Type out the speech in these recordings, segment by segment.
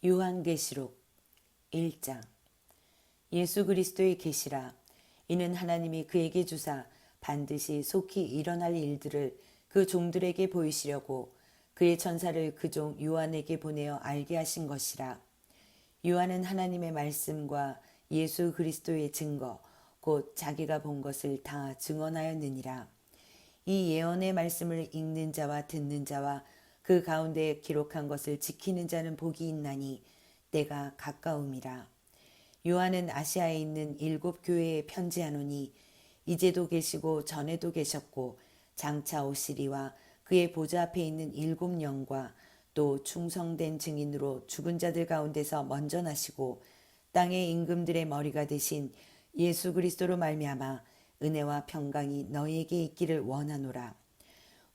요한계시록 1장. 예수 그리스도의 계시라. 이는 하나님이 그에게 주사 반드시 속히 일어날 일들을 그 종들에게 보이시려고 그의 천사를 그 종 요한에게 보내어 알게 하신 것이라. 요한은 하나님의 말씀과 예수 그리스도의 증거 곧 자기가 본 것을 다 증언하였느니라. 이 예언의 말씀을 읽는 자와 듣는 자와 그 가운데 기록한 것을 지키는 자는 복이 있나니 때가 가까움이라. 요한은 아시아에 있는 7 교회에 편지하노니 이제도 계시고 전에도 계셨고 장차 오시리와 그의 보좌 앞에 있는 7 영과 또 충성된 증인으로 죽은 자들 가운데서 먼저 나시고 땅의 임금들의 머리가 되신 예수 그리스도로 말미암아 은혜와 평강이 너희에게 있기를 원하노라.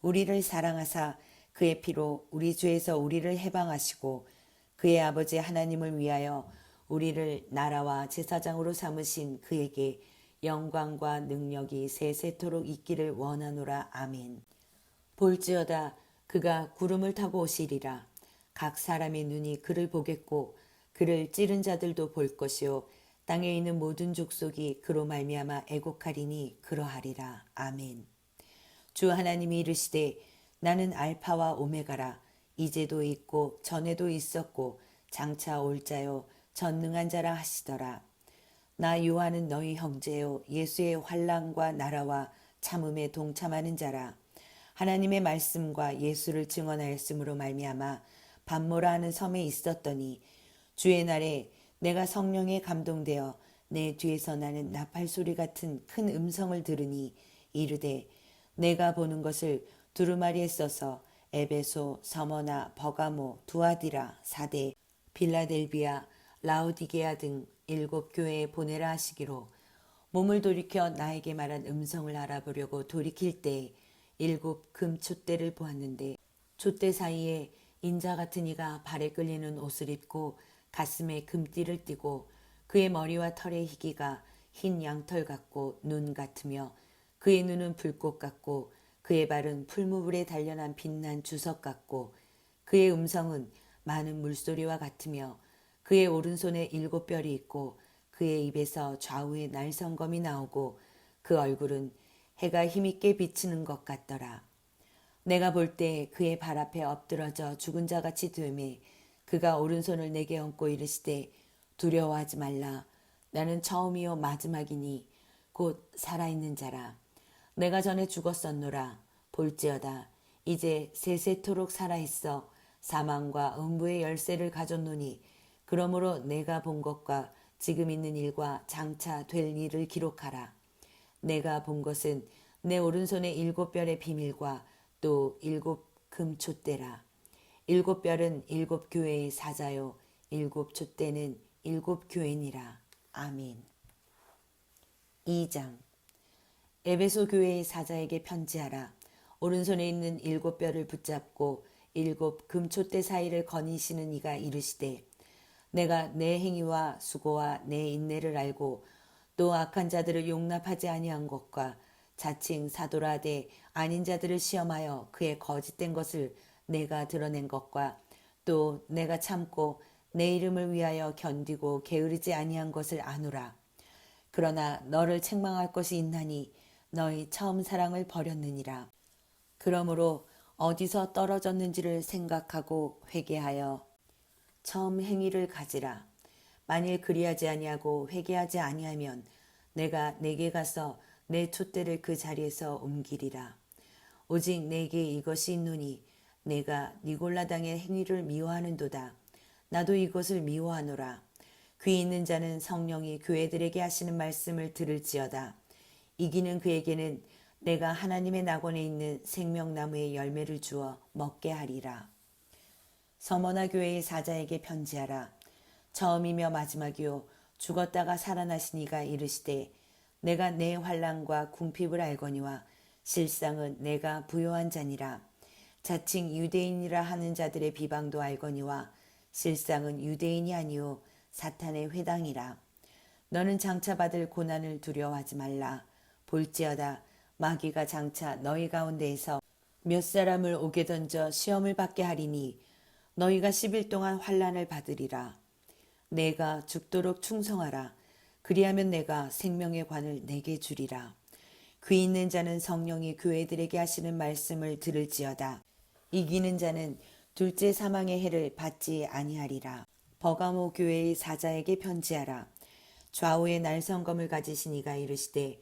우리를 사랑하사 그의 피로 우리 죄에서 우리를 해방하시고 그의 아버지 하나님을 위하여 우리를 나라와 제사장으로 삼으신 그에게 영광과 능력이 세세토록 있기를 원하노라. 아멘. 볼지어다 그가 구름을 타고 오시리라. 각 사람의 눈이 그를 보겠고 그를 찌른 자들도 볼 것이요 땅에 있는 모든 족속이 그로 말미암아 애곡하리니 그러하리라. 아멘. 주 하나님이 이르시되 나는 알파와 오메가라. 이제도 있고 전에도 있었고 장차 올 자요 전능한 자라 하시더라. 나 요한은 너희 형제요 예수의 환난과 나라와 참음에 동참하는 자라. 하나님의 말씀과 예수를 증언하였으므로 말미암아 밤모라 하는 섬에 있었더니 주의 날에 내가 성령에 감동되어 내 뒤에서 나는 나팔 소리 같은 큰 음성을 들으니 이르되 내가 보는 것을 두루마리에 써서 에베소, 서머나, 버가모, 두아디라, 사데, 빌라델비아, 라오디게아 등 7 교회에 보내라 하시기로 몸을 돌이켜 나에게 말한 음성을 알아보려고 돌이킬 때 7 금촛대를 보았는데 촛대 사이에 인자 같은 이가 발에 끌리는 옷을 입고 가슴에 금띠를 띠고 그의 머리와 털의 희기가 흰 양털 같고 눈 같으며 그의 눈은 불꽃 같고 그의 발은 풀무불에 단련한 빛난 주석 같고 그의 음성은 많은 물소리와 같으며 그의 오른손에 7 뼈리 있고 그의 입에서 좌우에 날성검이 나오고 그 얼굴은 해가 힘있게 비치는 것 같더라. 내가 볼 때 그의 발 앞에 엎드러져 죽은 자같이 되매 그가 오른손을 내게 얹고 이르시되 두려워하지 말라. 나는 처음이요 마지막이니 곧 살아있는 자라. 내가 전에 죽었었노라. 볼지어다 이제 세세토록 살아있어 사망과 음부의 열쇠를 가졌노니 그러므로 내가 본 것과 지금 있는 일과 장차 될 일을 기록하라. 내가 본 것은 내 오른손의 7 뼈의 비밀과 또 7 금촛대라. 7 뼈는 7 교회의 사자요 7 촛대는 7 교회니라. 아멘. 2장. 에베소 교회의 사자에게 편지하라. 오른손에 있는 7 뼈를 붙잡고 7 금촛대 사이를 거니시는 이가 이르시되 내가 내 행위와 수고와 내 인내를 알고 또 악한 자들을 용납하지 아니한 것과 자칭 사도라되 아닌 자들을 시험하여 그의 거짓된 것을 내가 드러낸 것과 또 내가 참고 내 이름을 위하여 견디고 게으르지 아니한 것을 아노라. 그러나 너를 책망할 것이 있나니 너희 처음 사랑을 버렸느니라. 그러므로 어디서 떨어졌는지를 생각하고 회개하여 처음 행위를 가지라. 만일 그리하지 아니하고 회개하지 아니하면 내가 내게 가서 내 촛대를 그 자리에서 옮기리라. 오직 내게 이것이 있노니 내가 니골라당의 행위를 미워하는도다. 나도 이것을 미워하노라. 귀 있는 자는 성령이 교회들에게 하시는 말씀을 들을지어다. 이기는 그에게는 내가 하나님의 낙원에 있는 생명나무의 열매를 주어 먹게 하리라. 서머나 교회의 사자에게 편지하라. 처음이며 마지막이요 죽었다가 살아나신 이가 이르시되 내가 내 환난과 궁핍을 알거니와 실상은 내가 부요한 자니라. 자칭 유대인이라 하는 자들의 비방도 알거니와 실상은 유대인이 아니요 사탄의 회당이라. 너는 장차 받을 고난을 두려워하지 말라. 볼지어다 마귀가 장차 너희 가운데에서 몇 사람을 옥에 던져 시험을 받게 하리니 너희가 10일 동안 환난을 받으리라. 내가 죽도록 충성하라. 그리하면 내가 생명의 관을 내게 주리라. 귀 있는 자는 성령이 교회들에게 하시는 말씀을 들을지어다. 이기는 자는 둘째 사망의 해를 받지 아니하리라. 버가모 교회의 사자에게 편지하라. 좌우에 날성검을 가지신 이가 이르시되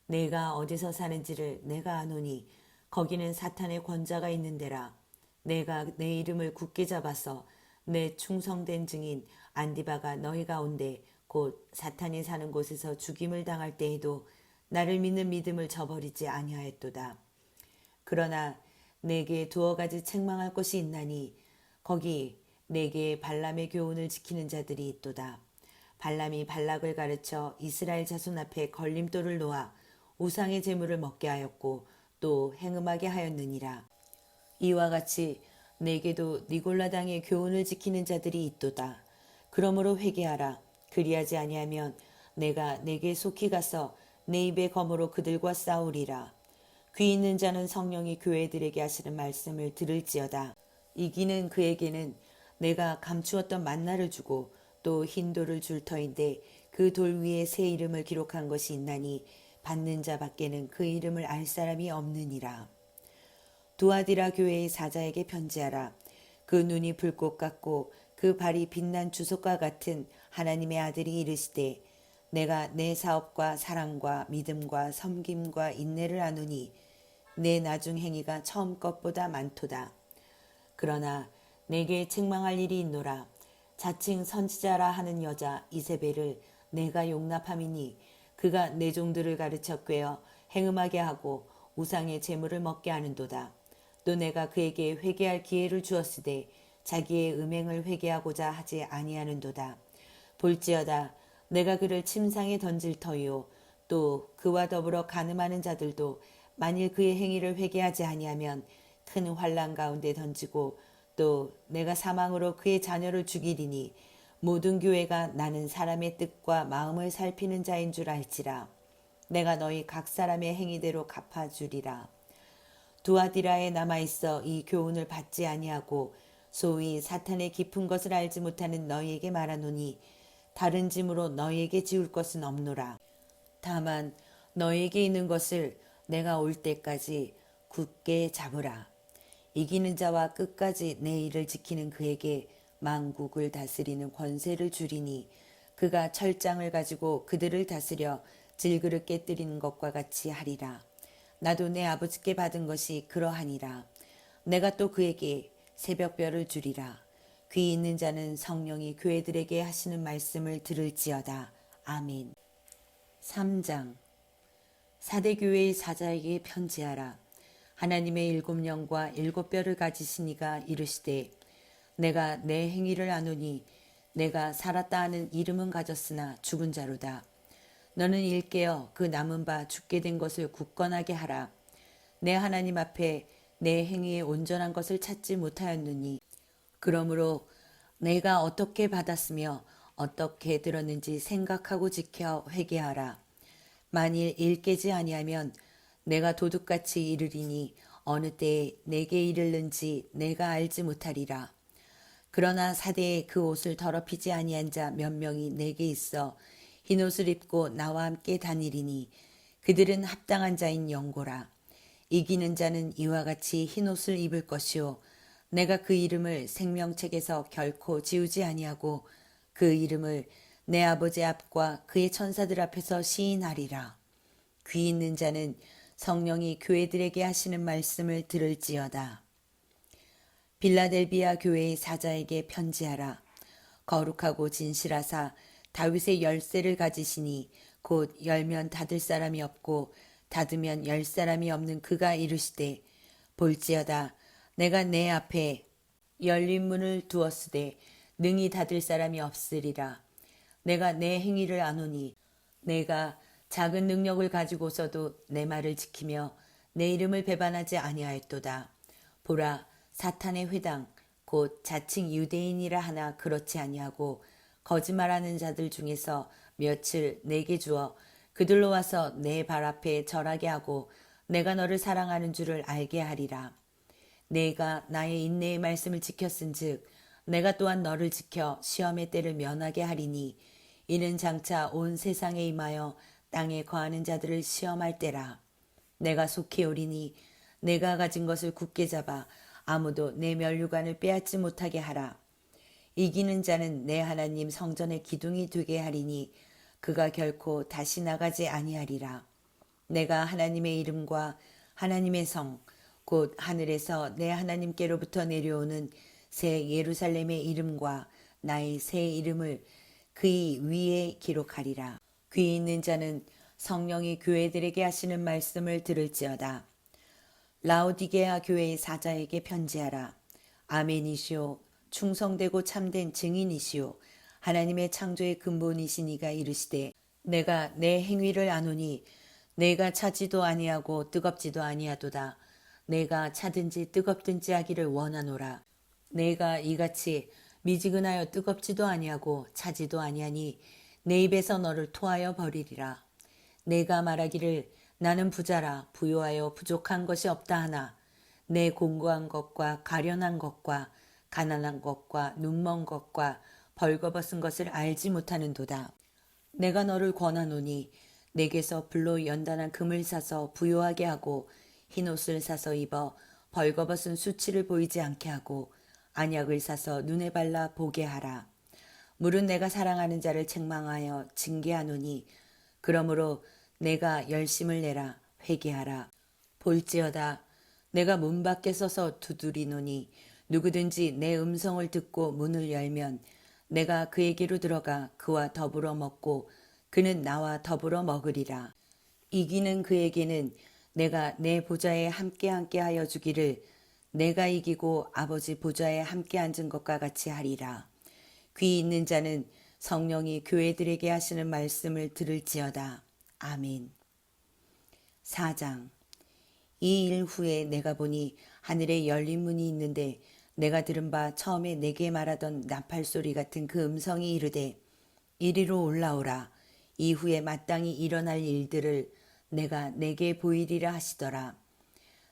내가 어디서 사는지를 내가 아노니 거기는 사탄의 권자가 있는 데라. 내가 내 이름을 굳게 잡아서 내 충성된 증인 안디바가 너희 가운데 곧 사탄이 사는 곳에서 죽임을 당할 때에도 나를 믿는 믿음을 저버리지 아니하였도다. 그러나 내게 두어 가지 책망할 것이 있나니 거기 내게 발람의 교훈을 지키는 자들이 있도다. 발람이 발락을 가르쳐 이스라엘 자손 앞에 걸림돌을 놓아 우상의 제물을 먹게 하였고 또 행음하게 하였느니라. 이와 같이 내게도 니골라당의 교훈을 지키는 자들이 있도다. 그러므로 회개하라. 그리하지 아니하면 내가 내게 속히 가서 내 입의 검으로 그들과 싸우리라. 귀 있는 자는 성령이 교회들에게 하시는 말씀을 들을지어다. 이기는 그에게는 내가 감추었던 만나를 주고 또 흰 돌을 줄 터인데 그 돌 위에 새 이름을 기록한 것이 있나니 받는 자 밖에는 그 이름을 알 사람이 없느니라. 두아디라 교회의 사자에게 편지하라. 그 눈이 불꽃 같고 그 발이 빛난 주석과 같은 하나님의 아들이 이르시되 내가 내 사업과 사랑과 믿음과 섬김과 인내를 아노니 내 나중 행위가 처음 것보다 많도다. 그러나 내게 책망할 일이 있노라. 자칭 선지자라 하는 여자 이세벨을 내가 용납함이니 그가 내 종들을 가르쳐 꿰어 행음하게 하고 우상의 재물을 먹게 하는도다. 또 내가 그에게 회개할 기회를 주었으되 자기의 음행을 회개하고자 하지 아니하는도다. 볼지어다 내가 그를 침상에 던질 터이요 또 그와 더불어 간음하는 자들도 만일 그의 행위를 회개하지 아니하면 큰 환난 가운데 던지고 또 내가 사망으로 그의 자녀를 죽이리니 모든 교회가 나는 사람의 뜻과 마음을 살피는 자인 줄 알지라. 내가 너희 각 사람의 행위대로 갚아주리라. 두아디라에 남아있어 이 교훈을 받지 아니하고 소위 사탄의 깊은 것을 알지 못하는 너희에게 말하노니 다른 짐으로 너희에게 지울 것은 없노라. 다만 너희에게 있는 것을 내가 올 때까지 굳게 잡으라. 이기는 자와 끝까지 내 일을 지키는 그에게 만국을 다스리는 권세를 주리니 그가 철장을 가지고 그들을 다스려 질그릇 깨뜨리는 것과 같이 하리라. 나도 내 아버지께 받은 것이 그러하니라. 내가 또 그에게 새벽별을 주리라. 귀 있는 자는 성령이 교회들에게 하시는 말씀을 들을지어다. 아멘. 3장. 사대교회의 사자에게 편지하라. 하나님의 7영과 7뼈를 가지신 이가 이르시되 내가 내 행위를 아노니 내가 살았다 하는 이름은 가졌으나 죽은 자로다. 너는 일깨어 그 남은 바 죽게 된 것을 굳건하게 하라. 내 하나님 앞에 내 행위에 온전한 것을 찾지 못하였느니 그러므로 내가 어떻게 받았으며 어떻게 들었는지 생각하고 지켜 회개하라. 만일 일 깨지 아니하면 내가 도둑같이 이르리니 어느 때에 내게 이르는지 내가 알지 못하리라. 그러나 사대에 그 옷을 더럽히지 아니한 자 몇 명이 내게 있어 흰옷을 입고 나와 함께 다니리니 그들은 합당한 자인 영고라. 이기는 자는 이와 같이 흰옷을 입을 것이요 내가 그 이름을 생명책에서 결코 지우지 아니하고 그 이름을 내 아버지 앞과 그의 천사들 앞에서 시인하리라. 귀 있는 자는 성령이 교회들에게 하시는 말씀을 들을지어다. 빌라델비아 교회의 사자에게 편지하라. 거룩하고 진실하사 다윗의 열쇠를 가지시니 곧 열면 닫을 사람이 없고 닫으면 열 사람이 없는 그가 이르시되 볼지어다 내가 내 앞에 열린 문을 두었으되 능히 닫을 사람이 없으리라. 내가 내 행위를 아노니 내가 작은 능력을 가지고서도 내 말을 지키며 내 이름을 배반하지 아니하였도다. 보라 사탄의 회당 곧 자칭 유대인이라 하나 그렇지 아니하고 거짓말하는 자들 중에서 며칠 내게 주어 그들로 와서 내 발 앞에 절하게 하고 내가 너를 사랑하는 줄을 알게 하리라. 내가 나의 인내의 말씀을 지켰은즉 내가 또한 너를 지켜 시험의 때를 면하게 하리니 이는 장차 온 세상에 임하여 땅에 거하는 자들을 시험할 때라. 내가 속히 오리니 내가 가진 것을 굳게 잡아 아무도 내 면류관을 빼앗지 못하게 하라. 이기는 자는 내 하나님 성전의 기둥이 되게 하리니 그가 결코 다시 나가지 아니하리라. 내가 하나님의 이름과 하나님의 성 곧 하늘에서 내 하나님께로부터 내려오는 새 예루살렘의 이름과 나의 새 이름을 그의 위에 기록하리라. 귀 있는 자는 성령이 교회들에게 하시는 말씀을 들을지어다. 라오디게아 교회의 사자에게 편지하라. 아멘이시오. 충성되고 참된 증인이시오. 하나님의 창조의 근본이시니가 이르시되 내가 내 행위를 아노니 내가 차지도 아니하고 뜨겁지도 아니하도다. 내가 차든지 뜨겁든지 하기를 원하노라. 내가 이같이 미지근하여 뜨겁지도 아니하고 차지도 아니하니 내 입에서 너를 토하여 버리리라. 내가 말하기를 나는 부자라 부요하여 부족한 것이 없다 하나 내 공고한 것과 가련한 것과 가난한 것과 눈먼 것과 벌거벗은 것을 알지 못하는도다. 내가 너를 권하노니 내게서 불로 연단한 금을 사서 부요하게 하고 흰옷을 사서 입어 벌거벗은 수치를 보이지 않게 하고 안약을 사서 눈에 발라 보게 하라. 물은 내가 사랑하는 자를 책망하여 징계하노니 그러므로 내가 열심을 내라 회개하라. 볼지어다 내가 문 밖에 서서 두드리노니 누구든지 내 음성을 듣고 문을 열면 내가 그에게로 들어가 그와 더불어 먹고 그는 나와 더불어 먹으리라. 이기는 그에게는 내가 내 보좌에 함께 하여 주기를 내가 이기고 아버지 보좌에 함께 앉은 것과 같이 하리라. 귀 있는 자는 성령이 교회들에게 하시는 말씀을 들을지어다. 아멘. 4장. 이 일 후에 내가 보니 하늘에 열린 문이 있는데 내가 들은 바 처음에 내게 말하던 나팔 소리 같은 그 음성이 이르되 이리로 올라오라. 이후에 마땅히 일어날 일들을 내가 내게 보이리라 하시더라.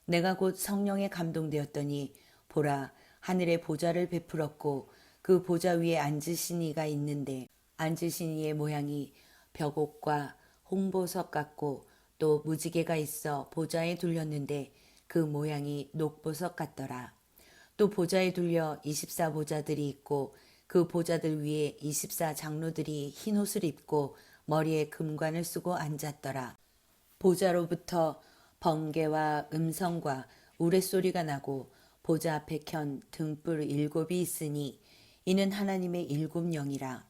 내가 곧 성령에 감동되었더니 보라 하늘에 보좌를 베풀었고 그 보좌 위에 앉으신 이가 있는데 앉으신 이의 모양이 벽옥과 홍보석 같고 또 무지개가 있어 보좌에 둘렸는데 그 모양이 녹보석 같더라. 또 보좌에 둘려 24보좌들이 있고 그 보좌들 위에 24장로들이 흰옷을 입고 머리에 금관을 쓰고 앉았더라. 보좌로부터 번개와 음성과 우레소리가 나고 보좌 앞에 켠 등불 7이 있으니 이는 하나님의 7영이라.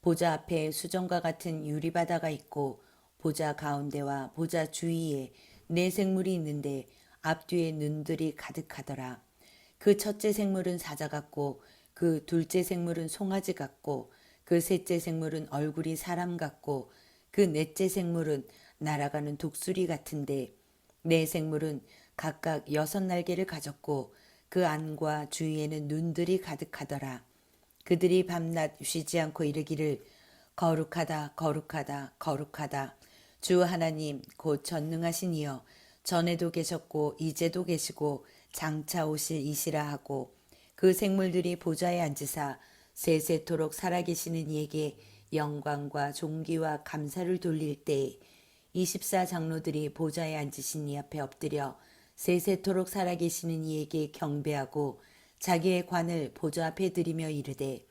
보좌 앞에 수정과 같은 유리바다가 있고 보좌 가운데와 보좌 주위에 4생물이 있는데 앞뒤에 눈들이 가득하더라. 그 첫째 생물은 사자 같고 그 둘째 생물은 송아지 같고 그 셋째 생물은 얼굴이 사람 같고 그 넷째 생물은 날아가는 독수리 같은데 네 생물은 각각 6날개를 가졌고 그 안과 주위에는 눈들이 가득하더라. 그들이 밤낮 쉬지 않고 이르기를 거룩하다 거룩하다 거룩하다 주 하나님 곧 전능하신 이여 전에도 계셨고 이제도 계시고 장차 오실 이시라 하고 그 생물들이 보좌에 앉으사 세세토록 살아계시는 이에게 영광과 존귀와 감사를 돌릴 때에 24장로들이 보좌에 앉으신 이 앞에 엎드려 세세토록 살아계시는 이에게 경배하고 자기의 관을 보좌 앞에 드리며 이르되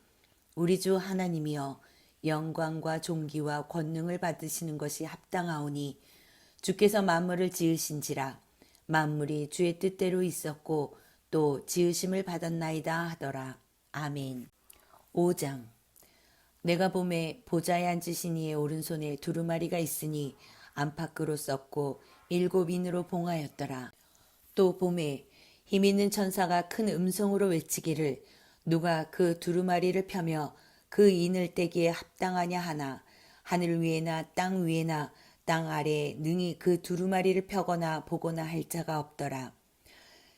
우리 주 하나님이여 영광과 존귀와 권능을 받으시는 것이 합당하오니 주께서 만물을 지으신지라 만물이 주의 뜻대로 있었고 또 지으심을 받았나이다 하더라. 아멘. 5장. 내가 보매 보좌에 앉으신 이의 오른손에 두루마리가 있으니 안팎으로 썼고 7인으로 봉하였더라. 또 보매 힘있는 천사가 큰 음성으로 외치기를 누가 그 두루마리를 펴며 그 인을 떼기에 합당하냐 하나 하늘 위에나 땅 위에나 땅 아래에 능히 그 두루마리를 펴거나 보거나 할 자가 없더라.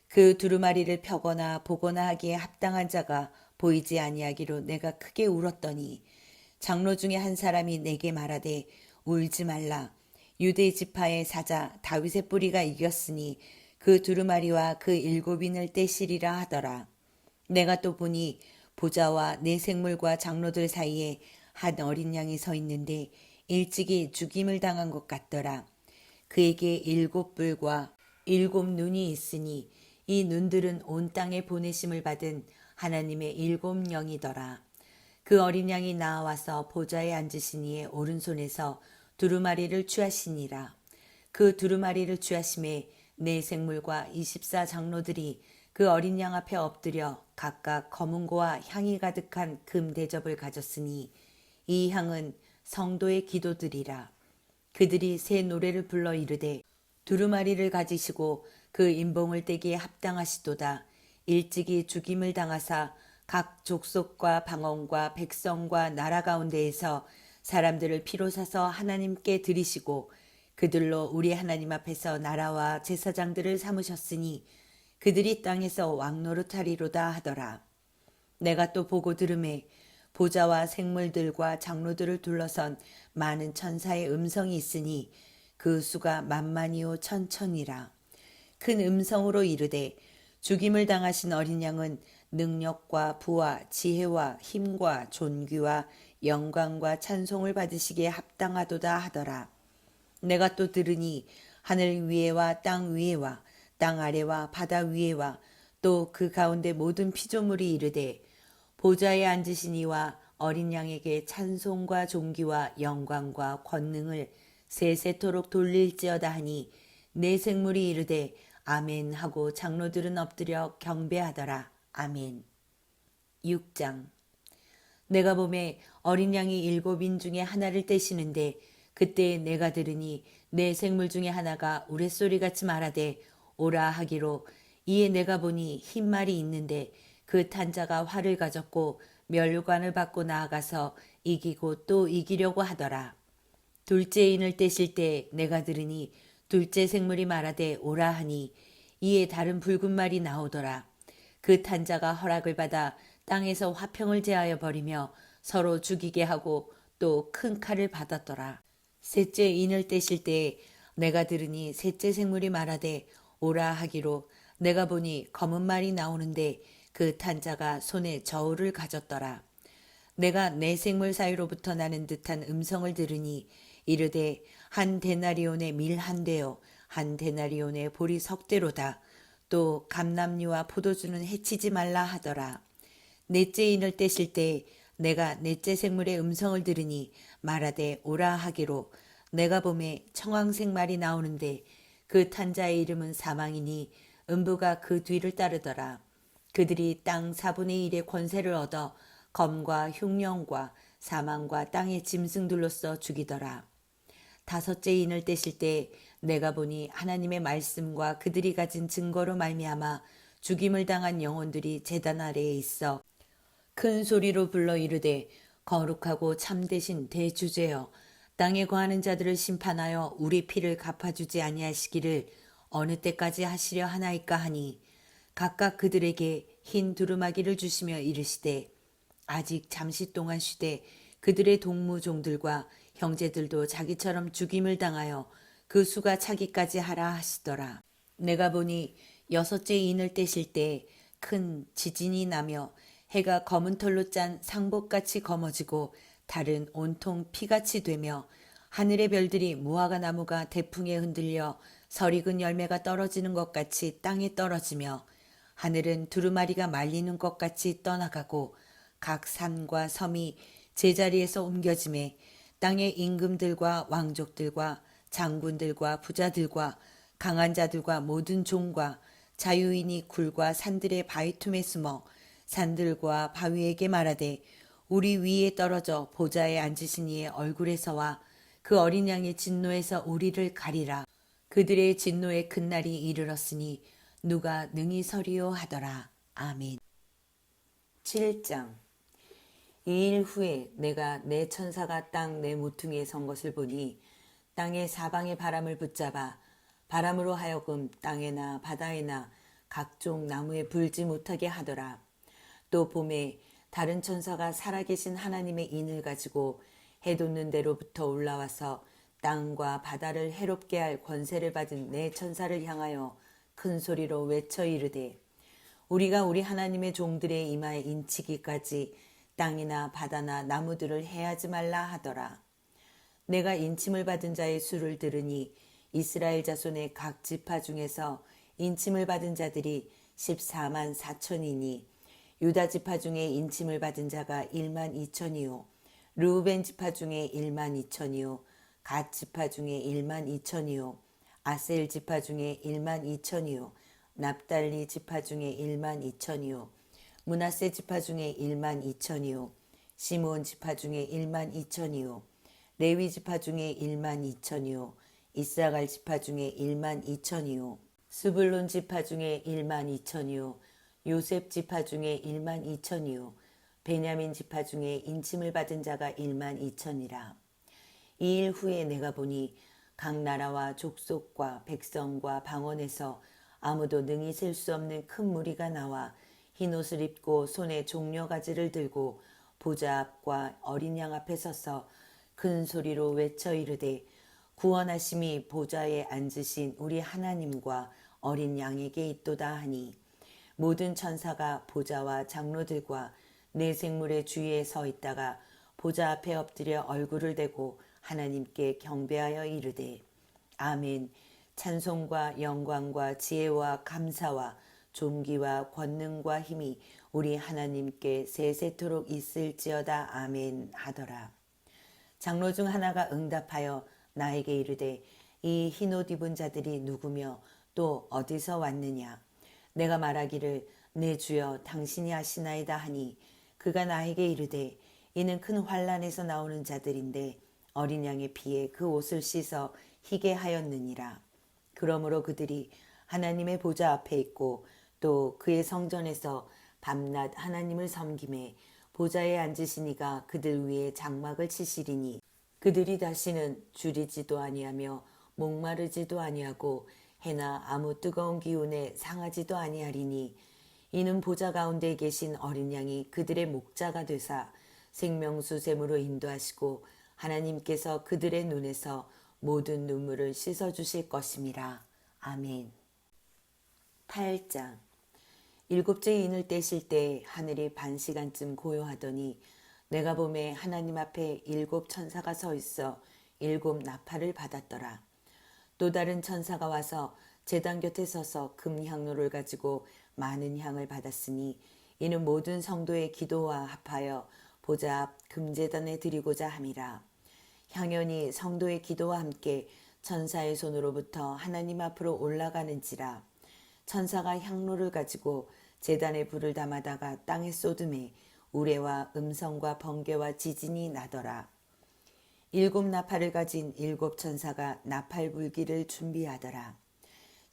그 두루마리를 펴거나 보거나 하기에 합당한 자가 보이지 아니하기로 내가 크게 울었더니 장로 중에 한 사람이 내게 말하되 울지 말라. 유대 지파의 사자 다윗의 뿌리가 이겼으니 그 두루마리와 그 7인을 떼시리라 하더라. 내가 또 보니 보좌와 내 생물과 장로들 사이에 한 어린 양이 서 있는데 일찍이 죽임을 당한 것 같더라. 그에게 7뿔과 7눈이 있으니 이 눈들은 온 땅에 보내심을 받은 하나님의 7영이더라. 그 어린 양이 나와서 보좌에 앉으신 이의 오른손에서 두루마리를 취하시니라. 그 두루마리를 취하심에 네 생물과 24장로들이 그 어린 양 앞에 엎드려 각각 검은고와 향이 가득한 금 대접을 가졌으니 이 향은 성도의 기도들이라. 그들이 새 노래를 불러 이르되 두루마리를 가지시고 그 인봉을 떼기에 합당하시도다. 일찍이 죽임을 당하사 각 족속과 방언과 백성과 나라 가운데에서 사람들을 피로 사서 하나님께 드리시고 그들로 우리 하나님 앞에서 나라와 제사장들을 삼으셨으니 그들이 땅에서 왕노릇하리로다 하더라. 내가 또 보고 들음에 보좌와 생물들과 장로들을 둘러선 많은 천사의 음성이 있으니 그 수가 만만이요 천천이라. 큰 음성으로 이르되 죽임을 당하신 어린 양은 능력과 부와 지혜와 힘과 존귀와 영광과 찬송을 받으시기에 합당하도다 하더라. 내가 또 들으니 하늘 위에와 땅 위에와 땅 아래와 바다 위에와 또 그 가운데 모든 피조물이 이르되 보좌에 앉으신 이와 어린 양에게 찬송과 존귀와 영광과 권능을 세세토록 돌릴지어다 하니 내 생물이 이르되 아멘 하고 장로들은 엎드려 경배하더라. 아멘. 6장. 내가 보매 어린 양이 7인 중에 하나를 떼시는데 그때 내가 들으니 내 생물 중에 하나가 우레소리같이 말하되 오라 하기로 이에 내가 보니 흰 말이 있는데 그 탄자가 활을 가졌고 멸관을 받고 나아가서 이기고 또 이기려고 하더라. 둘째 인을 떼실 때 내가 들으니 둘째 생물이 말하되 오라 하니 이에 다른 붉은 말이 나오더라. 그 탄자가 허락을 받아 땅에서 화평을 제하여 버리며 서로 죽이게 하고 또 큰 칼을 받았더라. 셋째 인을 떼실 때 내가 들으니 셋째 생물이 말하되 오라 하기로 내가 보니 검은 말이 나오는데 그 탄자가 손에 저울을 가졌더라. 내가 내 생물 사이로부터 나는 듯한 음성을 들으니 이르되 한 데나리온의 밀 한 대요 한 데나리온의 보리 석 대로다. 또 감람류와 포도주는 해치지 말라 하더라. 넷째 인을 떼실 때 내가 넷째 생물의 음성을 들으니 말하되 오라 하기로 내가 보매 청황색 말이 나오는데 그 탄자의 이름은 사망이니 음부가 그 뒤를 따르더라. 그들이 땅 4분의 1의 권세를 얻어 검과 흉령과 사망과 땅의 짐승들로서 죽이더라. 다섯째 인을 떼실 때 내가 보니 하나님의 말씀과 그들이 가진 증거로 말미암아 죽임을 당한 영혼들이 제단 아래에 있어 큰 소리로 불러 이르되 거룩하고 참되신 대주제여 땅에 거하는 자들을 심판하여 우리 피를 갚아주지 아니하시기를 어느 때까지 하시려 하나이까 하니 각각 그들에게 흰 두루마기를 주시며 이르시되 아직 잠시 동안 쉬되 그들의 동무종들과 형제들도 자기처럼 죽임을 당하여 그 수가 차기까지 하라 하시더라. 내가 보니 여섯째 인을 떼실 때 큰 지진이 나며 해가 검은 털로 짠 상복같이 검어지고 달은 온통 피같이 되며 하늘의 별들이 무화과 나무가 대풍에 흔들려 설익은 열매가 떨어지는 것 같이 땅에 떨어지며 하늘은 두루마리가 말리는 것 같이 떠나가고 각 산과 섬이 제자리에서 옮겨짐에 땅의 임금들과 왕족들과 장군들과 부자들과 강한 자들과 모든 종과 자유인이 굴과 산들의 바위틈에 숨어 산들과 바위에게 말하되 우리 위에 떨어져 보좌에 앉으신 이의 얼굴에서와 그 어린 양의 진노에서 우리를 가리라. 그들의 진노의 큰 날이 이르렀으니 누가 능히 서리요 하더라. 아멘. 7장. 이 일 후에 내가 내 천사가 땅 내 모퉁이에 선 것을 보니 땅의 사방의 바람을 붙잡아 바람으로 하여금 땅에나 바다에나 각종 나무에 불지 못하게 하더라. 또 봄에 다른 천사가 살아계신 하나님의 인을 가지고 해 돋는 데로부터 올라와서 땅과 바다를 해롭게 할 권세를 받은 내 천사를 향하여 큰 소리로 외쳐 이르되 우리가 우리 하나님의 종들의 이마에 인치기까지 땅이나 바다나 나무들을 해하지 말라 하더라. 내가 인침을 받은 자의 수를 들으니 이스라엘 자손의 각 지파 중에서 인침을 받은 자들이 14만 4천이니 유다 지파 중에 인침을 받은 자가 1만 2천이요 르우벤 지파 중에 1만 2천이요 갓 지파 중에 1만 2천이요 아셀 지파 중에 1만 2천이요 납달리 지파 중에 1만 2천이요 므낫세 지파 중에 1만 2천이요 시므온 지파 중에 1만 2천이요 레위 지파 중에 1만 2천이요 이사갈 지파 중에 1만 2천이요 스불론 지파 중에 1만 2천이요 요셉 지파 중에 1만 2천이요 베냐민 지파 중에 인침을 받은 자가 1만 2천이라. 이 일 후에 내가 보니 각 나라와 족속과 백성과 방언에서 아무도 능히 셀 수 없는 큰 무리가 나와 흰옷을 입고 손에 종려가지를 들고 보좌 앞과 어린 양 앞에 서서 큰 소리로 외쳐 이르되 구원하심이 보좌에 앉으신 우리 하나님과 어린 양에게 있도다 하니 모든 천사가 보좌와 장로들과 네 생물의 주위에 서 있다가 보좌 앞에 엎드려 얼굴을 대고 하나님께 경배하여 이르되 아멘. 찬송과 영광과 지혜와 감사와 존귀와 권능과 힘이 우리 하나님께 세세토록 있을지어다. 아멘 하더라. 장로 중 하나가 응답하여 나에게 이르되 이 흰옷 입은 자들이 누구며 또 어디서 왔느냐. 내가 말하기를 내 주여 당신이 아시나이다 하니 그가 나에게 이르되 이는 큰 환란에서 나오는 자들인데 어린 양의 피에 그 옷을 씻어 희게 하였느니라. 그러므로 그들이 하나님의 보좌 앞에 있고 또 그의 성전에서 밤낮 하나님을 섬김에 보좌에 앉으시니가 그들 위에 장막을 치시리니 그들이 다시는 줄이지도 아니하며 목마르지도 아니하고 해나 아무 뜨거운 기운에 상하지도 아니하리니 이는 보좌 가운데 계신 어린 양이 그들의 목자가 되사 생명수 샘으로 인도하시고 하나님께서 그들의 눈에서 모든 눈물을 씻어주실 것임이라. 아멘. 8장. 일곱째 인을 떼실 때 하늘이 반시간쯤 고요하더니 내가 보매 하나님 앞에 7 천사가 서 있어 7 나팔을 받았더라. 또 다른 천사가 와서 제단 곁에 서서 금향로를 가지고 많은 향을 받았으니 이는 모든 성도의 기도와 합하여 보좌 앞 금제단에 드리고자 함이라. 향연이 성도의 기도와 함께 천사의 손으로부터 하나님 앞으로 올라가는지라. 천사가 향로를 가지고 제단에 불을 담아다가 땅에 쏟음에 우레와 음성과 번개와 지진이 나더라. 7 나팔을 가진 7 천사가 나팔 불기를 준비하더라.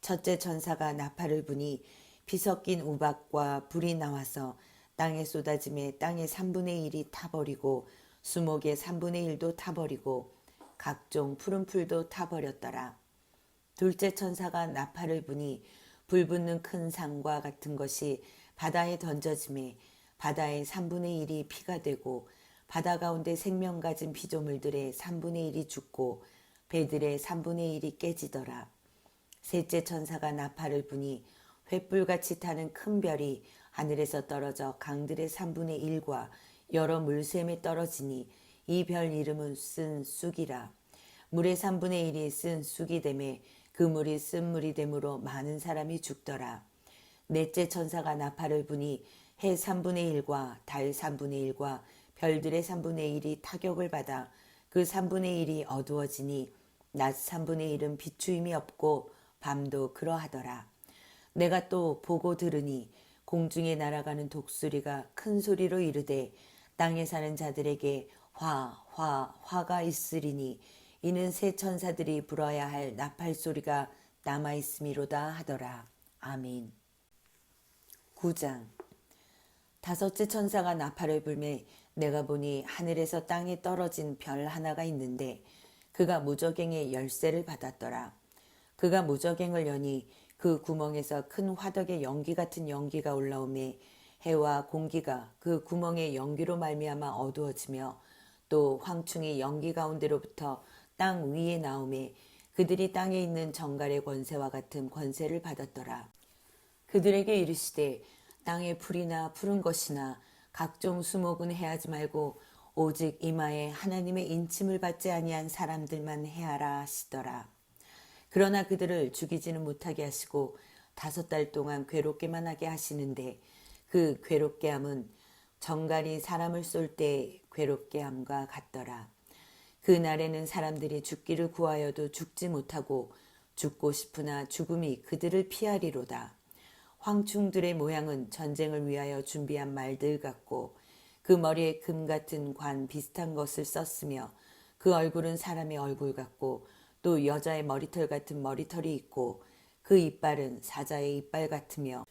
첫째 천사가 나팔을 부니 피 섞인 우박과 불이 나와서 땅에 쏟아짐에 땅의 3분의 1이 타버리고 수목의 3분의 1도 타버리고 각종 푸른 풀도 타버렸더라. 둘째 천사가 나팔을 부니 불 붙는 큰 상과 같은 것이 바다에 던져짐에 바다의 3분의 1이 피가 되고 바다 가운데 생명 가진 피조물들의 3분의 1이 죽고 배들의 3분의 1이 깨지더라. 셋째 천사가 나팔을 부니 횃불같이 타는 큰 별이 하늘에서 떨어져 강들의 3분의 1과 여러 물샘에 떨어지니 이 별 이름은 쓴 쑥이라. 물의 3분의 1이 쓴 쑥이 되매 그 물이 쓴 물이 되므로 많은 사람이 죽더라. 넷째 천사가 나팔을 부니 해 3분의 1과 달 3분의 1과 별들의 3분의 1이 타격을 받아 그 3분의 1이 어두워지니 낮 3분의 1은 비추임이 없고 밤도 그러하더라. 내가 또 보고 들으니 공중에 날아가는 독수리가 큰 소리로 이르되 땅에 사는 자들에게 화가 있으리니 이는 새 천사들이 불어야 할 나팔 소리가 남아있음이로다 하더라. 아멘. 9장. 다섯째 천사가 나팔을 불매 내가 보니 하늘에서 땅에 떨어진 별 하나가 있는데 그가 무저갱의 열쇠를 받았더라. 그가 무저갱을 여니 그 구멍에서 큰 화덕의 연기 같은 연기가 올라오매 해와 공기가 그 구멍의 연기로 말미암아 어두워지며 또 황충이 연기 가운데로부터 땅 위에 나오매 그들이 땅에 있는 정갈의 권세와 같은 권세를 받았더라. 그들에게 이르시되 땅의 풀이나 푸른 것이나 각종 수목은 해하지 말고 오직 이마에 하나님의 인침을 받지 아니한 사람들만 해하라 하시더라. 그러나 그들을 죽이지는 못하게 하시고 5달 동안 괴롭게만 하게 하시는데 그 괴롭게 함은 정갈이 사람을 쏠 때 괴롭게 함과 같더라. 그 날에는 사람들이 죽기를 구하여도 죽지 못하고 죽고 싶으나 죽음이 그들을 피하리로다. 황충들의 모양은 전쟁을 위하여 준비한 말들 같고 그 머리에 금 같은 관 비슷한 것을 썼으며 그 얼굴은 사람의 얼굴 같고 또 여자의 머리털 같은 머리털이 있고 그 이빨은 사자의 이빨 같으며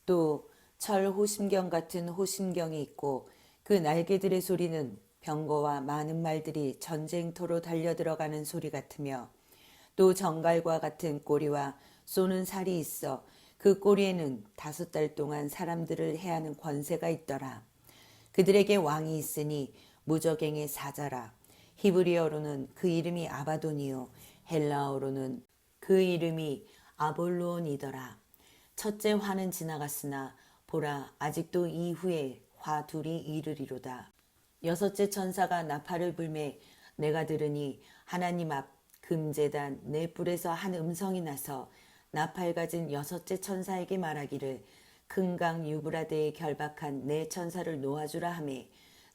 또 철 호심경 같은 호심경이 있고 그 날개들의 소리는 병거와 많은 말들이 전쟁터로 달려들어가는 소리 같으며 또 정갈과 같은 꼬리와 쏘는 살이 있어 그 꼬리에는 5달 동안 사람들을 해하는 권세가 있더라. 그들에게 왕이 있으니 무저갱의 사자라. 히브리어로는 그 이름이 아바돈이요 헬라어로는 그 이름이 아볼론이더라. 첫째 화는 지나갔으나 보라 아직도 이후에 화 둘이 이르리로다. 6째 천사가 나팔을 불매 내가 들으니 하나님 앞 금제단 네 뿔에서 한 음성이 나서 나팔 가진 6째 천사에게 말하기를 큰 강 유브라데에 결박한 네 천사를 놓아주라 하매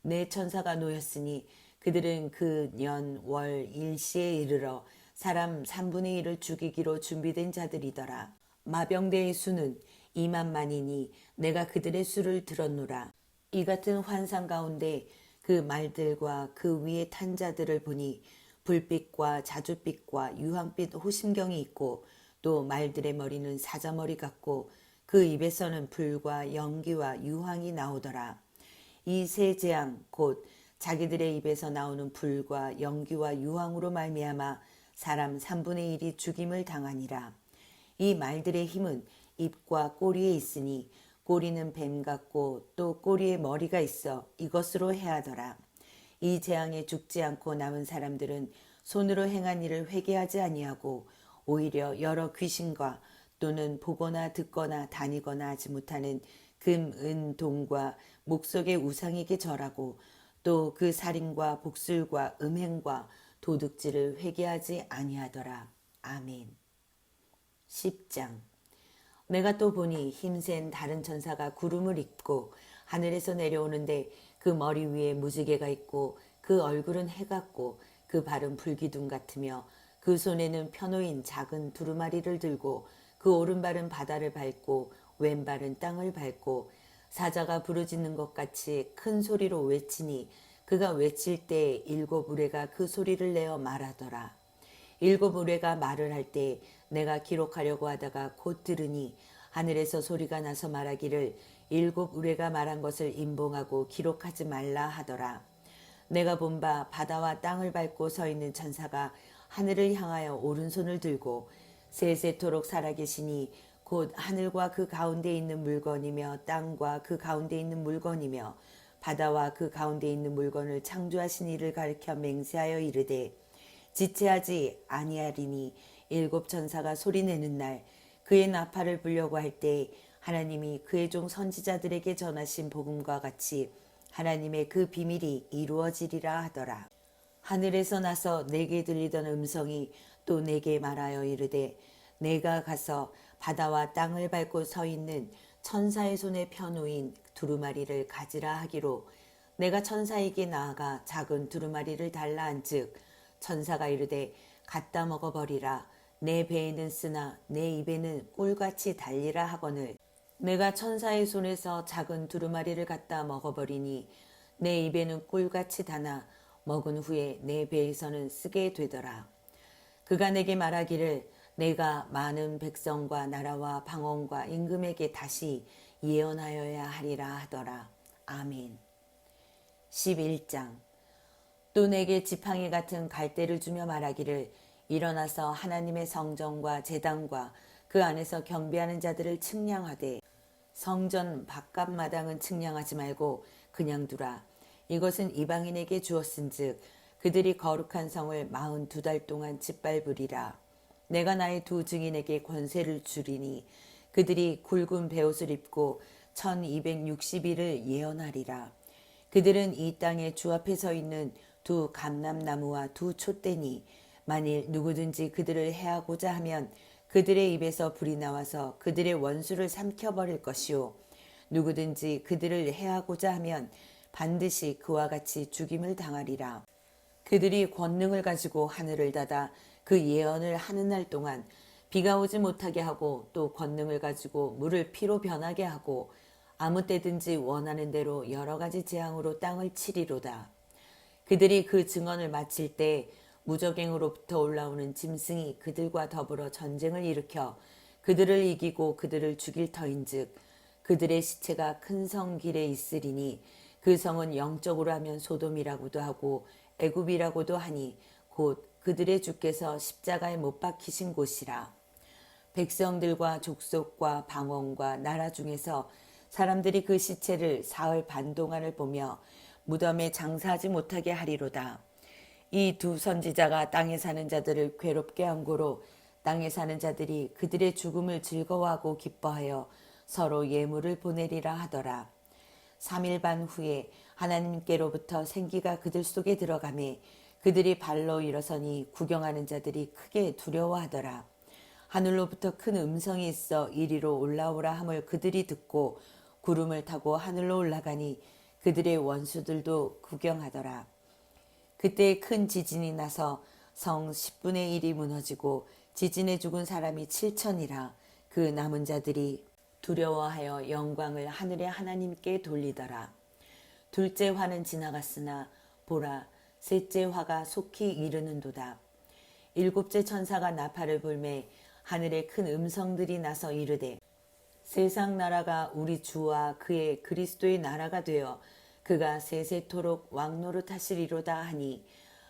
네 천사가 놓였으니 그들은 그 년 월 일시에 이르러 사람 3분의 1을 죽이기로 준비된 자들이더라. 마병대의 수는 2만만이니 내가 그들의 수를 들었노라. 이 같은 환상 가운데 그 말들과 그 위에 탄 자들을 보니 불빛과 자줏빛과 유황빛 호심경이 있고 또 말들의 머리는 사자머리 같고 그 입에서는 불과 연기와 유황이 나오더라. 이 세 재앙 곧 자기들의 입에서 나오는 불과 연기와 유황으로 말미암아 사람 3분의 1이 죽임을 당하니라. 이 말들의 힘은 입과 꼬리에 있으니 꼬리는 뱀 같고 또 꼬리에 머리가 있어 이것으로 해하더라. 이 재앙에 죽지 않고 남은 사람들은 손으로 행한 일을 회개하지 아니하고 오히려 여러 귀신과 또는 보거나 듣거나 다니거나 하지 못하는 금, 은, 동과 목석의 우상에게 절하고 또 그 살인과 복술과 음행과 도둑질을 회개하지 아니하더라. 아멘. 10장. 내가 또 보니 힘센 다른 천사가 구름을 입고 하늘에서 내려오는데 그 머리 위에 무지개가 있고 그 얼굴은 해 같고 그 발은 불기둥 같으며 그 손에는 펴놓인 작은 두루마리를 들고 그 오른발은 바다를 밟고 왼발은 땅을 밟고 사자가 부르짖는 것 같이 큰 소리로 외치니 그가 외칠 때 7 우레가 그 소리를 내어 말하더라. 7 우레가 말을 할 때 내가 기록하려고 하다가 곧 들으니 하늘에서 소리가 나서 말하기를 7 우레가 말한 것을 임봉하고 기록하지 말라 하더라. 내가 본 바 바다와 땅을 밟고 서 있는 천사가 하늘을 향하여 오른손을 들고 세세토록 살아계시니 곧 하늘과 그 가운데 있는 물건이며 땅과 그 가운데 있는 물건이며 바다와 그 가운데 있는 물건을 창조하신 이를 가리켜 맹세하여 이르되 지체하지 아니하리니 7 천사가 소리내는 날 그의 나팔을 불려고 할 때 하나님이 그의 종 선지자들에게 전하신 복음과 같이 하나님의 그 비밀이 이루어지리라 하더라. 하늘에서 나서 내게 들리던 음성이 또 내게 말하여 이르되 내가 가서 바다와 땅을 밟고 서 있는 천사의 손에 펴놓인 두루마리를 가지라 하기로 내가 천사에게 나아가 작은 두루마리를 달라 한즉 천사가 이르되 갖다 먹어버리라. 내 배에는 쓰나 내 입에는 꿀같이 달리라 하거늘 내가 천사의 손에서 작은 두루마리를 갖다 먹어버리니 내 입에는 꿀같이 다나 먹은 후에 내 배에서는 쓰게 되더라. 그가 내게 말하기를 내가 많은 백성과 나라와 방언과 임금에게 다시 예언하여야 하리라 하더라. 아멘. 11장. 또 내게 지팡이 같은 갈대를 주며 말하기를 일어나서 하나님의 성전과 제단과 그 안에서 경배하는 자들을 측량하되 성전 바깥마당은 측량하지 말고 그냥 두라. 이것은 이방인에게 주었은즉 그들이 거룩한 성을 42달 동안 짓밟으리라. 내가 나의 2 증인에게 권세를 주리니 그들이 굵은 베옷을 입고 1260일을 예언하리라. 그들은 이 땅에 주 앞에 서 있는 두 감람나무와 두 촛대니 만일 누구든지 그들을 해하고자 하면 그들의 입에서 불이 나와서 그들의 원수를 삼켜버릴 것이요 누구든지 그들을 해하고자 하면 반드시 그와 같이 죽임을 당하리라. 그들이 권능을 가지고 하늘을 닫아 그 예언을 하는 날 동안 비가 오지 못하게 하고 또 권능을 가지고 물을 피로 변하게 하고 아무 때든지 원하는 대로 여러 가지 재앙으로 땅을 치리로다. 그들이 그 증언을 마칠 때 무적행으로부터 올라오는 짐승이 그들과 더불어 전쟁을 일으켜 그들을 이기고 그들을 죽일 터인즉 그들의 시체가 큰 성 길에 있으리니 그 성은 영적으로 하면 소돔이라고도 하고 애굽이라고도 하니 곧 그들의 주께서 십자가에 못 박히신 곳이라. 백성들과 족속과 방언과 나라 중에서 사람들이 그 시체를 사흘 반 동안을 보며 무덤에 장사하지 못하게 하리로다. 이 두 선지자가 땅에 사는 자들을 괴롭게 한 고로 땅에 사는 자들이 그들의 죽음을 즐거워하고 기뻐하여 서로 예물을 보내리라 하더라. 3일 반 후에 하나님께로부터 생기가 그들 속에 들어가매 그들이 발로 일어서니 구경하는 자들이 크게 두려워하더라. 하늘로부터 큰 음성이 있어 이리로 올라오라 함을 그들이 듣고 구름을 타고 하늘로 올라가니 그들의 원수들도 구경하더라. 그때 큰 지진이 나서 성 10분의 1이 무너지고 지진에 죽은 사람이 7천이라. 그 남은 자들이 두려워하여 영광을 하늘의 하나님께 돌리더라. 둘째 화는 지나갔으나 보라 셋째 화가 속히 이르는도다. 일곱째 천사가 나팔을 불매 하늘에 큰 음성들이 나서 이르되 세상 나라가 우리 주와 그의 그리스도의 나라가 되어 그가 세세토록 왕노릇 하시리로다 하니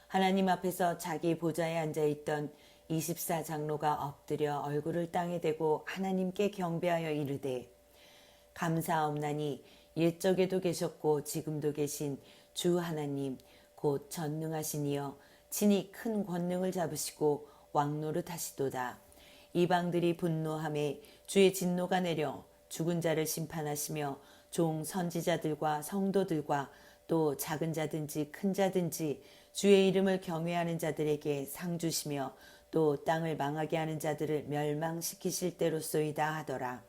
하나님 앞에서 자기 보좌에 앉아있던 24장로가 엎드려 얼굴을 땅에 대고 하나님께 경배하여 이르되 감사옵나니 옛적에도 계셨고 지금도 계신 주 하나님 곧 전능하시니여 친히 큰 권능을 잡으시고 왕노릇 하시도다. 이방들이 분노하매 주의 진노가 내려 죽은 자를 심판하시며 종 선지자들과 성도들과 또 작은 자든지 큰 자든지 주의 이름을 경외하는 자들에게 상 주시며 또 땅을 망하게 하는 자들을 멸망시키실 때로소이다 하더라.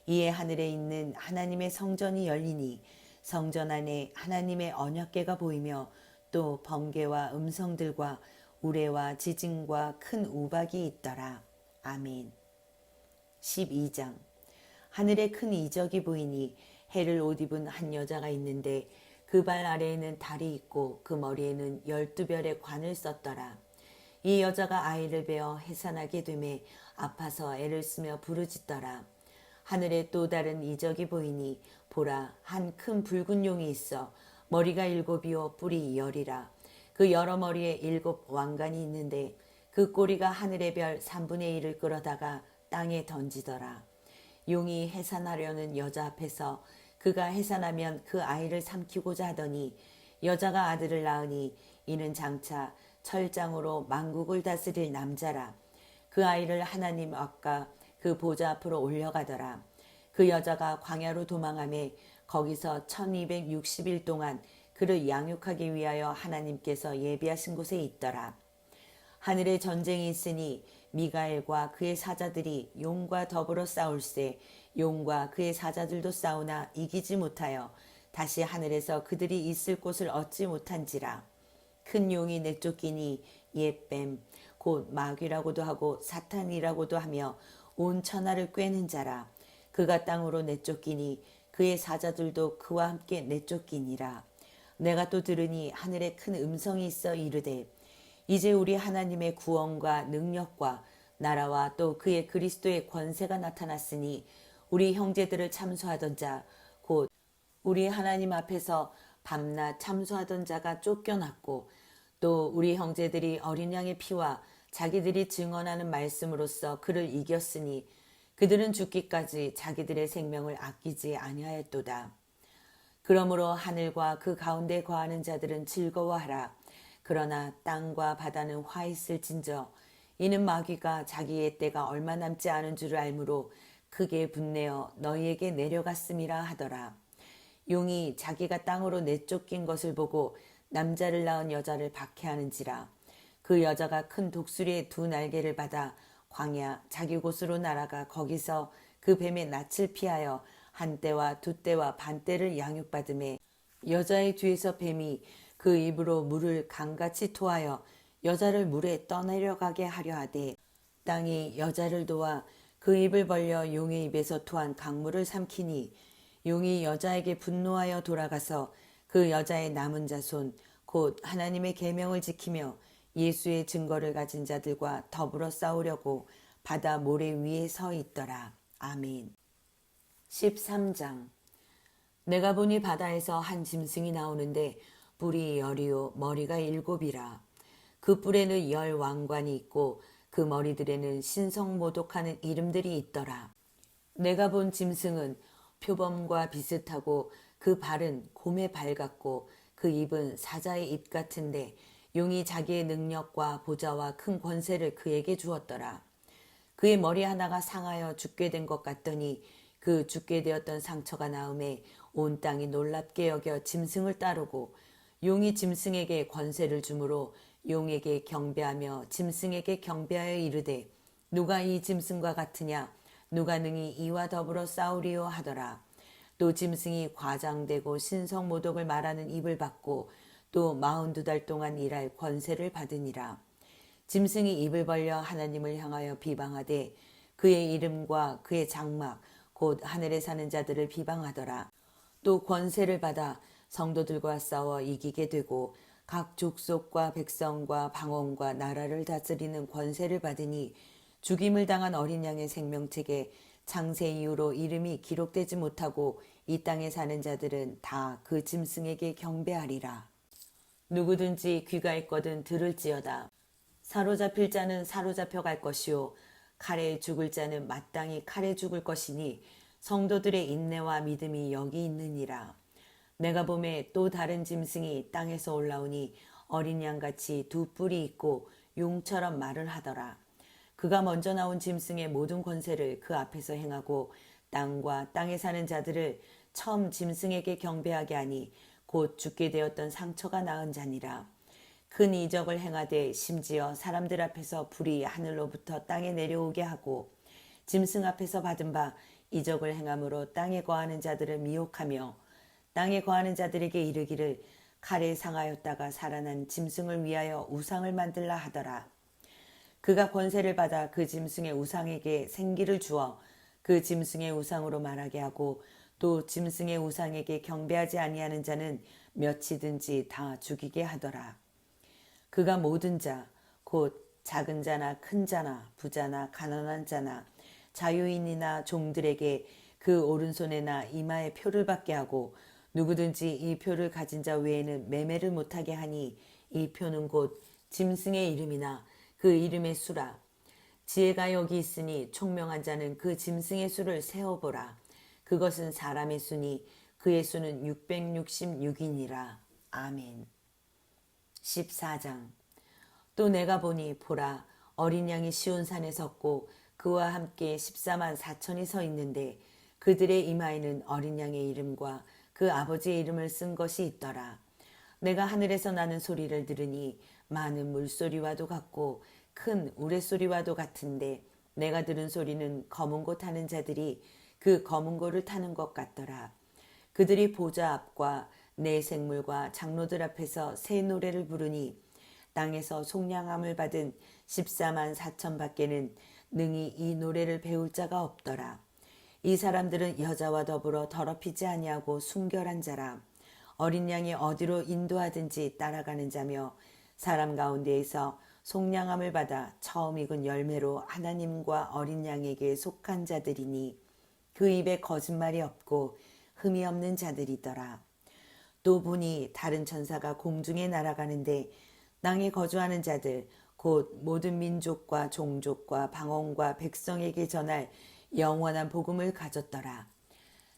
이에 하늘에 있는 하나님의 성전이 열리니 성전 안에 하나님의 언약궤가 보이며 또 번개와 음성들과 우레와 지진과 큰 우박이 있더라. 아멘. 12장. 하늘에 큰 이적이 보이니 해를 옷 입은 한 여자가 있는데 그 발 아래에는 달이 있고 그 머리에는 12별의 관을 썼더라. 이 여자가 아이를 베어 해산하게 되매 아파서 애를 쓰며 부르짖더라. 하늘에 또 다른 이적이 보이니 보라 한 큰 붉은 용이 있어 머리가 7이요 뿔이 10이라. 그 여러 머리에 7 왕관이 있는데 그 꼬리가 하늘의 별 3분의 1을 끌어다가 땅에 던지더라. 용이 해산하려는 여자 앞에서 그가 해산하면 그 아이를 삼키고자 하더니 여자가 아들을 낳으니 이는 장차 철장으로 만국을 다스릴 남자라. 그 아이를 하나님 앞과 그 보좌 앞으로 올려가더라. 그 여자가 광야로 도망하며 거기서 1260일 동안 그를 양육하기 위하여 하나님께서 예비하신 곳에 있더라. 하늘에 전쟁이 있으니 미가엘과 그의 사자들이 용과 더불어 싸울세 용과 그의 사자들도 싸우나 이기지 못하여 다시 하늘에서 그들이 있을 곳을 얻지 못한지라. 큰 용이 내쫓기니 옛뱀 곧 마귀라고도 하고 사탄이라고도 하며 온 천하를 꿰는 자라. 그가 땅으로 내쫓기니 그의 사자들도 그와 함께 내쫓기니라. 내가 또 들으니 하늘에 큰 음성이 있어 이르되 이제 우리 하나님의 구원과 능력과 나라와 또 그의 그리스도의 권세가 나타났으니 우리 형제들을 참소하던 자 곧 우리 하나님 앞에서 밤낮 참소하던 자가 쫓겨났고 또 우리 형제들이 어린 양의 피와 자기들이 증언하는 말씀으로써 그를 이겼으니 그들은 죽기까지 자기들의 생명을 아끼지 아니하였도다. 그러므로 하늘과 그 가운데 거하는 자들은 즐거워하라. 그러나 땅과 바다는 화 있을진저 이는 마귀가 자기의 때가 얼마 남지 않은 줄을 알므로 크게 분내어 너희에게 내려갔음이라 하더라. 용이 자기가 땅으로 내쫓긴 것을 보고 남자를 낳은 여자를 박해하는지라. 그 여자가 큰 독수리의 두 날개를 받아 광야 자기 곳으로 날아가 거기서 그 뱀의 낯을 피하여 한 때와 두 때와 반 때를 양육받음에 여자의 뒤에서 뱀이 그 입으로 물을 강같이 토하여 여자를 물에 떠내려가게 하려 하되 땅이 여자를 도와 그 입을 벌려 용의 입에서 토한 강물을 삼키니 용이 여자에게 분노하여 돌아가서 그 여자의 남은 자손 곧 하나님의 계명을 지키며 예수의 증거를 가진 자들과 더불어 싸우려고 바다 모래 위에 서 있더라. 아멘. 13장. 내가 보니 바다에서 한 짐승이 나오는데 뿔이 10이요 머리가 7이라. 그 뿔에는 10 왕관이 있고 그 머리들에는 신성모독하는 이름들이 있더라. 내가 본 짐승은 표범과 비슷하고 그 발은 곰의 발 같고 그 입은 사자의 입 같은데 용이 자기의 능력과 보좌와 큰 권세를 그에게 주었더라. 그의 머리 하나가 상하여 죽게 된 것 같더니 그 죽게 되었던 상처가 나음에 온 땅이 놀랍게 여겨 짐승을 따르고 용이 짐승에게 권세를 주므로 용에게 경배하며 짐승에게 경배하여 이르되 누가 이 짐승과 같으냐 누가 능히 이와 더불어 싸우리요 하더라. 또 짐승이 과장되고 신성모독을 말하는 입을 받고 또 42달 동안 일할 권세를 받으니라. 짐승이 입을 벌려 하나님을 향하여 비방하되 그의 이름과 그의 장막 곧 하늘에 사는 자들을 비방하더라. 또 권세를 받아 성도들과 싸워 이기게 되고 각 족속과 백성과 방언과 나라를 다스리는 권세를 받으니 죽임을 당한 어린 양의 생명책에 창세 이후로 이름이 기록되지 못하고 이 땅에 사는 자들은 다 그 짐승에게 경배하리라. 누구든지 귀가 있거든 들을지어다. 사로잡힐 자는 사로잡혀 갈 것이요 칼에 죽을 자는 마땅히 칼에 죽을 것이니 성도들의 인내와 믿음이 여기 있느니라. 내가 보매 또 다른 짐승이 땅에서 올라오니 어린 양같이 두 뿔이 있고 용처럼 말을 하더라. 그가 먼저 나온 짐승의 모든 권세를 그 앞에서 행하고 땅과 땅에 사는 자들을 처음 짐승에게 경배하게 하니 곧 죽게 되었던 상처가 나은 자니라. 큰 이적을 행하되 심지어 사람들 앞에서 불이 하늘로부터 땅에 내려오게 하고 짐승 앞에서 받은 바 이적을 행함으로 땅에 거하는 자들을 미혹하며 땅에 거하는 자들에게 이르기를 칼에 상하였다가 살아난 짐승을 위하여 우상을 만들라 하더라. 그가 권세를 받아 그 짐승의 우상에게 생기를 주어 그 짐승의 우상으로 말하게 하고 또 짐승의 우상에게 경배하지 아니하는 자는 몇이든지 다 죽이게 하더라. 그가 모든 자, 곧 작은 자나 큰 자나 부자나 가난한 자나 자유인이나 종들에게 그 오른손에나 이마에 표를 받게 하고 누구든지 이 표를 가진 자 외에는 매매를 못하게 하니 이 표는 곧 짐승의 이름이나 그 이름의 수라. 지혜가 여기 있으니 총명한 자는 그 짐승의 수를 세어보라. 그것은 사람의 수니 그의 수는 666이니라. 아멘. 14장. 또 내가 보니 보라 어린 양이 시온산에 섰고 그와 함께 14만 4천이 서 있는데 그들의 이마에는 어린 양의 이름과 그 아버지의 이름을 쓴 것이 있더라. 내가 하늘에서 나는 소리를 들으니 많은 물소리와도 같고 큰 우레소리와도 같은데 내가 들은 소리는 검은 고 타는 자들이 그 검은 고를 타는 것 같더라. 그들이 보좌 앞과 내 생물과 장로들 앞에서 새 노래를 부르니 땅에서 속량함을 받은 14만 4천 밖에는 능히 이 노래를 배울 자가 없더라. 이 사람들은 여자와 더불어 더럽히지 아니하고 순결한 자라. 어린 양이 어디로 인도하든지 따라가는 자며 사람 가운데에서 속량함을 받아 처음 익은 열매로 하나님과 어린 양에게 속한 자들이니 그 입에 거짓말이 없고 흠이 없는 자들이더라. 또 보니 다른 천사가 공중에 날아가는데 땅에 거주하는 자들 곧 모든 민족과 종족과 방언과 백성에게 전할 영원한 복음을 가졌더라.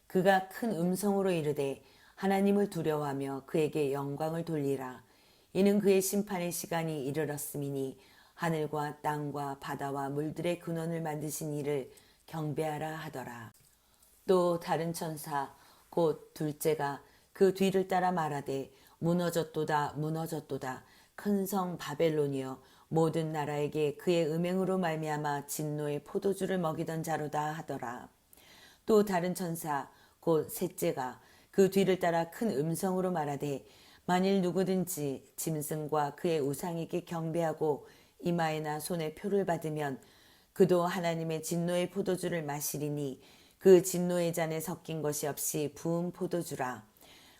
그가 큰 음성으로 이르되 하나님을 두려워하며 그에게 영광을 돌리라. 이는 그의 심판의 시간이 이르렀음이니 하늘과 땅과 바다와 물들의 근원을 만드신 이를 경배하라 하더라. 또 다른 천사 곧 둘째가 그 뒤를 따라 말하되 무너졌도다 무너졌도다 큰 성 바벨론이여 모든 나라에게 그의 음행으로 말미암아 진노의 포도주를 먹이던 자로다 하더라. 또 다른 천사 곧 셋째가 그 뒤를 따라 큰 음성으로 말하되 만일 누구든지 짐승과 그의 우상에게 경배하고 이마에나 손에 표를 받으면 그도 하나님의 진노의 포도주를 마시리니 그 진노의 잔에 섞인 것이 없이 부은 포도주라.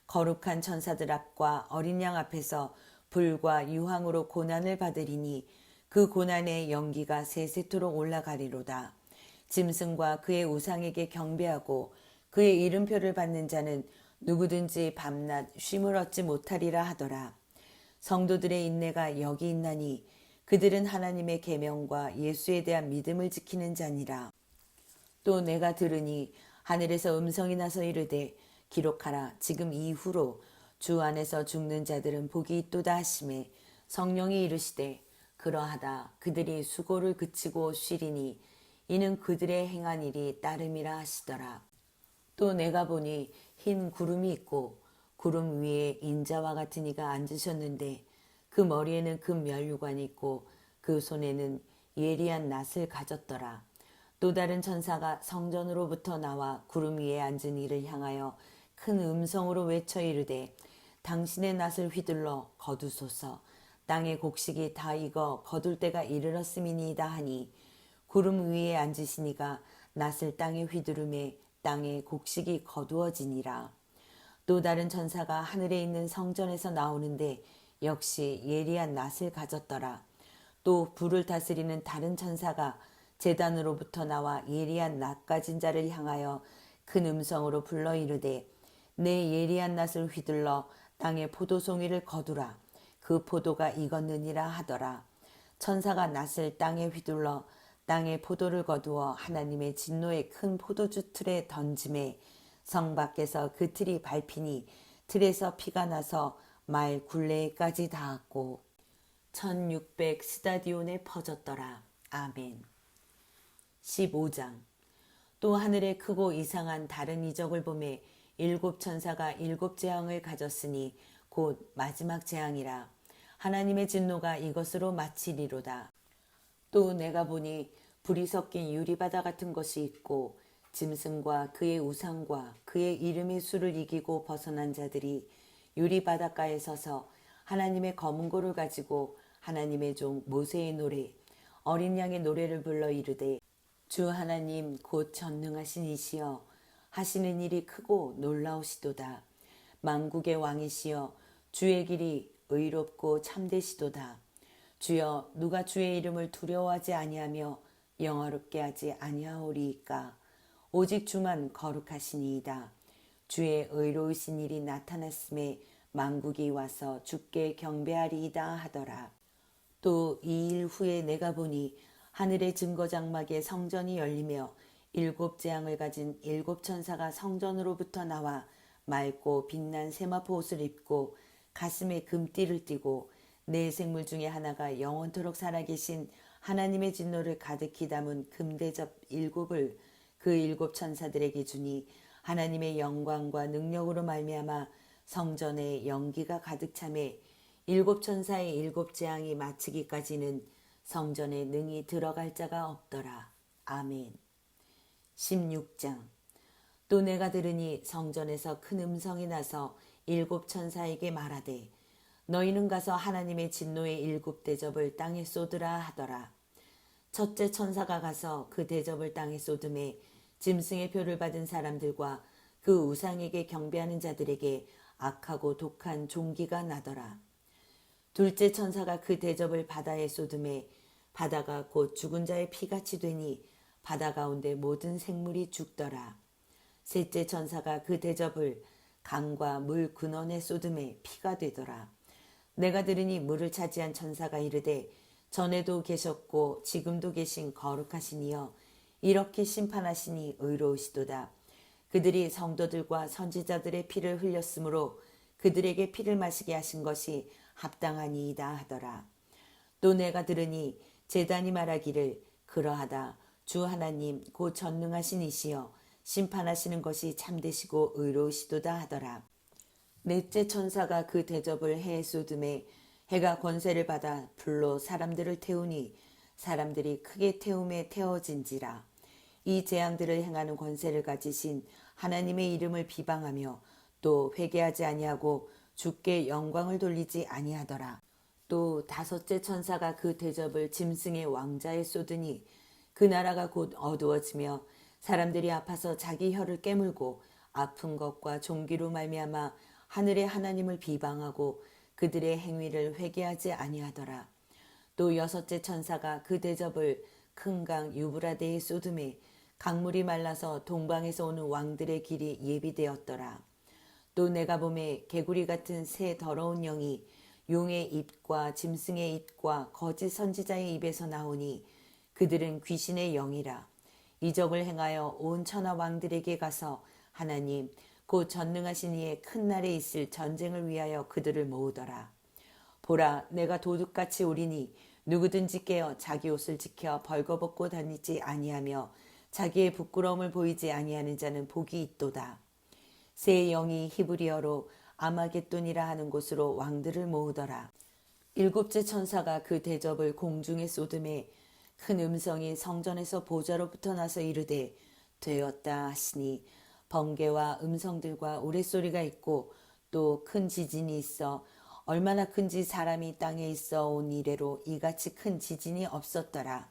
거룩한 천사들 앞과 어린 양 앞에서 불과 유황으로 고난을 받으리니 그 고난의 연기가 세세토록 올라가리로다. 짐승과 그의 우상에게 경배하고 그의 이름표를 받는 자는 누구든지 밤낮 쉼을 얻지 못하리라 하더라. 성도들의 인내가 여기 있나니 그들은 하나님의 계명과 예수에 대한 믿음을 지키는 자니라. 또 내가 들으니 하늘에서 음성이 나서 이르되 기록하라. 지금 이후로 주 안에서 죽는 자들은 복이 있도다 하시매 성령이 이르시되 그러하다. 그들이 수고를 그치고 쉬리니 이는 그들의 행한 일이 따름이라 하시더라. 또 내가 보니 흰 구름이 있고 구름 위에 인자와 같은 이가 앉으셨는데 그 머리에는 금 면류관이 있고 그 손에는 예리한 낫을 가졌더라. 또 다른 천사가 성전으로부터 나와 구름 위에 앉은 이를 향하여 큰 음성으로 외쳐 이르되 당신의 낫을 휘둘러 거두소서. 땅의 곡식이 다 익어 거둘 때가 이르렀음이니이다 하니 구름 위에 앉으시니가 낫을 땅에 휘두르매 땅의 곡식이 거두어지니라. 또 다른 천사가 하늘에 있는 성전에서 나오는데 역시 예리한 낫을 가졌더라. 또 불을 다스리는 다른 천사가 제단으로부터 나와 예리한 낫 가진 자를 향하여 큰 음성으로 불러 이르되 내 예리한 낫을 휘둘러 땅의 포도송이를 거두라. 그 포도가 익었느니라 하더라. 천사가 낫을 땅에 휘둘러 땅의 포도를 거두어 하나님의 진노의 큰 포도주 틀에 던짐에 성 밖에서 그 틀이 밟히니 틀에서 피가 나서 말 굴레까지 닿았고 1600 스타디온에 퍼졌더라. 아멘. 15장. 또 하늘에 크고 이상한 다른 이적을 보매 일곱 천사가 일곱 재앙을 가졌으니 곧 마지막 재앙이라. 하나님의 진노가 이것으로 마치리로다. 또 내가 보니 불이 섞인 유리바다 같은 것이 있고 짐승과 그의 우상과 그의 이름의 수를 이기고 벗어난 자들이 유리바닷가에 서서 하나님의 검은 고를 가지고 하나님의 종 모세의 노래 어린 양의 노래를 불러 이르되 주 하나님 곧 전능하신 이시여 하시는 일이 크고 놀라우시도다. 만국의 왕이시여 주의 길이 의롭고 참되시도다. 주여 누가 주의 이름을 두려워하지 아니하며 영화롭게 하지 아니하오리이까. 오직 주만 거룩하시니이다. 주의 의로우신 일이 나타났음에 만국이 와서 주께 경배하리이다 하더라. 또 이 일 후에 내가 보니 하늘의 증거장막에 성전이 열리며 일곱 재앙을 가진 일곱 천사가 성전으로부터 나와 맑고 빛난 세마포 옷을 입고 가슴에 금띠를 띠고 네 생물 중에 하나가 영원토록 살아계신 하나님의 진노를 가득히 담은 금대접 일곱을 그 일곱 천사들에게 주니 하나님의 영광과 능력으로 말미암아 성전에 연기가 가득 차매 일곱 천사의 일곱 재앙이 마치기까지는 성전에 능히 들어갈 자가 없더라. 아멘. 16장. 또 내가 들으니 성전에서 큰 음성이 나서 일곱 천사에게 말하되 너희는 가서 하나님의 진노의 일곱 대접을 땅에 쏟으라 하더라. 첫째 천사가 가서 그 대접을 땅에 쏟음에 짐승의 표를 받은 사람들과 그 우상에게 경배하는 자들에게 악하고 독한 종기가 나더라. 둘째 천사가 그 대접을 바다에 쏟음에 바다가 곧 죽은 자의 피같이 되니 바다 가운데 모든 생물이 죽더라. 셋째 천사가 그 대접을 강과 물 근원에 쏟음에 피가 되더라. 내가 들으니 물을 차지한 천사가 이르되 전에도 계셨고 지금도 계신 거룩하신 이여 이렇게 심판하시니 의로우시도다. 그들이 성도들과 선지자들의 피를 흘렸으므로 그들에게 피를 마시게 하신 것이 합당하니이다 하더라. 또 내가 들으니 제단이 말하기를 그러하다. 주 하나님 곧 전능하신 이시여 심판하시는 것이 참되시고 의로우시도다 하더라. 넷째 천사가 그 대접을 해에 쏟음에 해가 권세를 받아 불로 사람들을 태우니 사람들이 크게 태움에 태워진지라. 이 재앙들을 행하는 권세를 가지신 하나님의 이름을 비방하며 또 회개하지 아니하고 주께 영광을 돌리지 아니하더라. 또 다섯째 천사가 그 대접을 짐승의 왕자에 쏟으니 그 나라가 곧 어두워지며 사람들이 아파서 자기 혀를 깨물고 아픈 것과 종기로 말미암아 하늘의 하나님을 비방하고 그들의 행위를 회개하지 아니하더라. 또 여섯째 천사가 그 대접을 큰 강 유브라데에 쏟음에 강물이 말라서 동방에서 오는 왕들의 길이 예비되었더라. 또 내가 보매 개구리 같은 새 더러운 영이 용의 입과 짐승의 입과 거짓 선지자의 입에서 나오니 그들은 귀신의 영이라. 이적을 행하여 온 천하 왕들에게 가서 하나님 곧 전능하신 이의 큰 날에 있을 전쟁을 위하여 그들을 모으더라. 보라 내가 도둑같이 오리니 누구든지 깨어 자기 옷을 지켜 벌거벗고 다니지 아니하며 자기의 부끄러움을 보이지 아니하는 자는 복이 있도다. 새 영이 히브리어로 아마겟돈이라 하는 곳으로 왕들을 모으더라. 일곱째 천사가 그 대접을 공중에 쏟음에 큰 음성이 성전에서 보좌로부터 나서 이르되 되었다 하시니 번개와 음성들과 우레소리가 있고 또 큰 지진이 있어 얼마나 큰지 사람이 땅에 있어 온 이래로 이같이 큰 지진이 없었더라.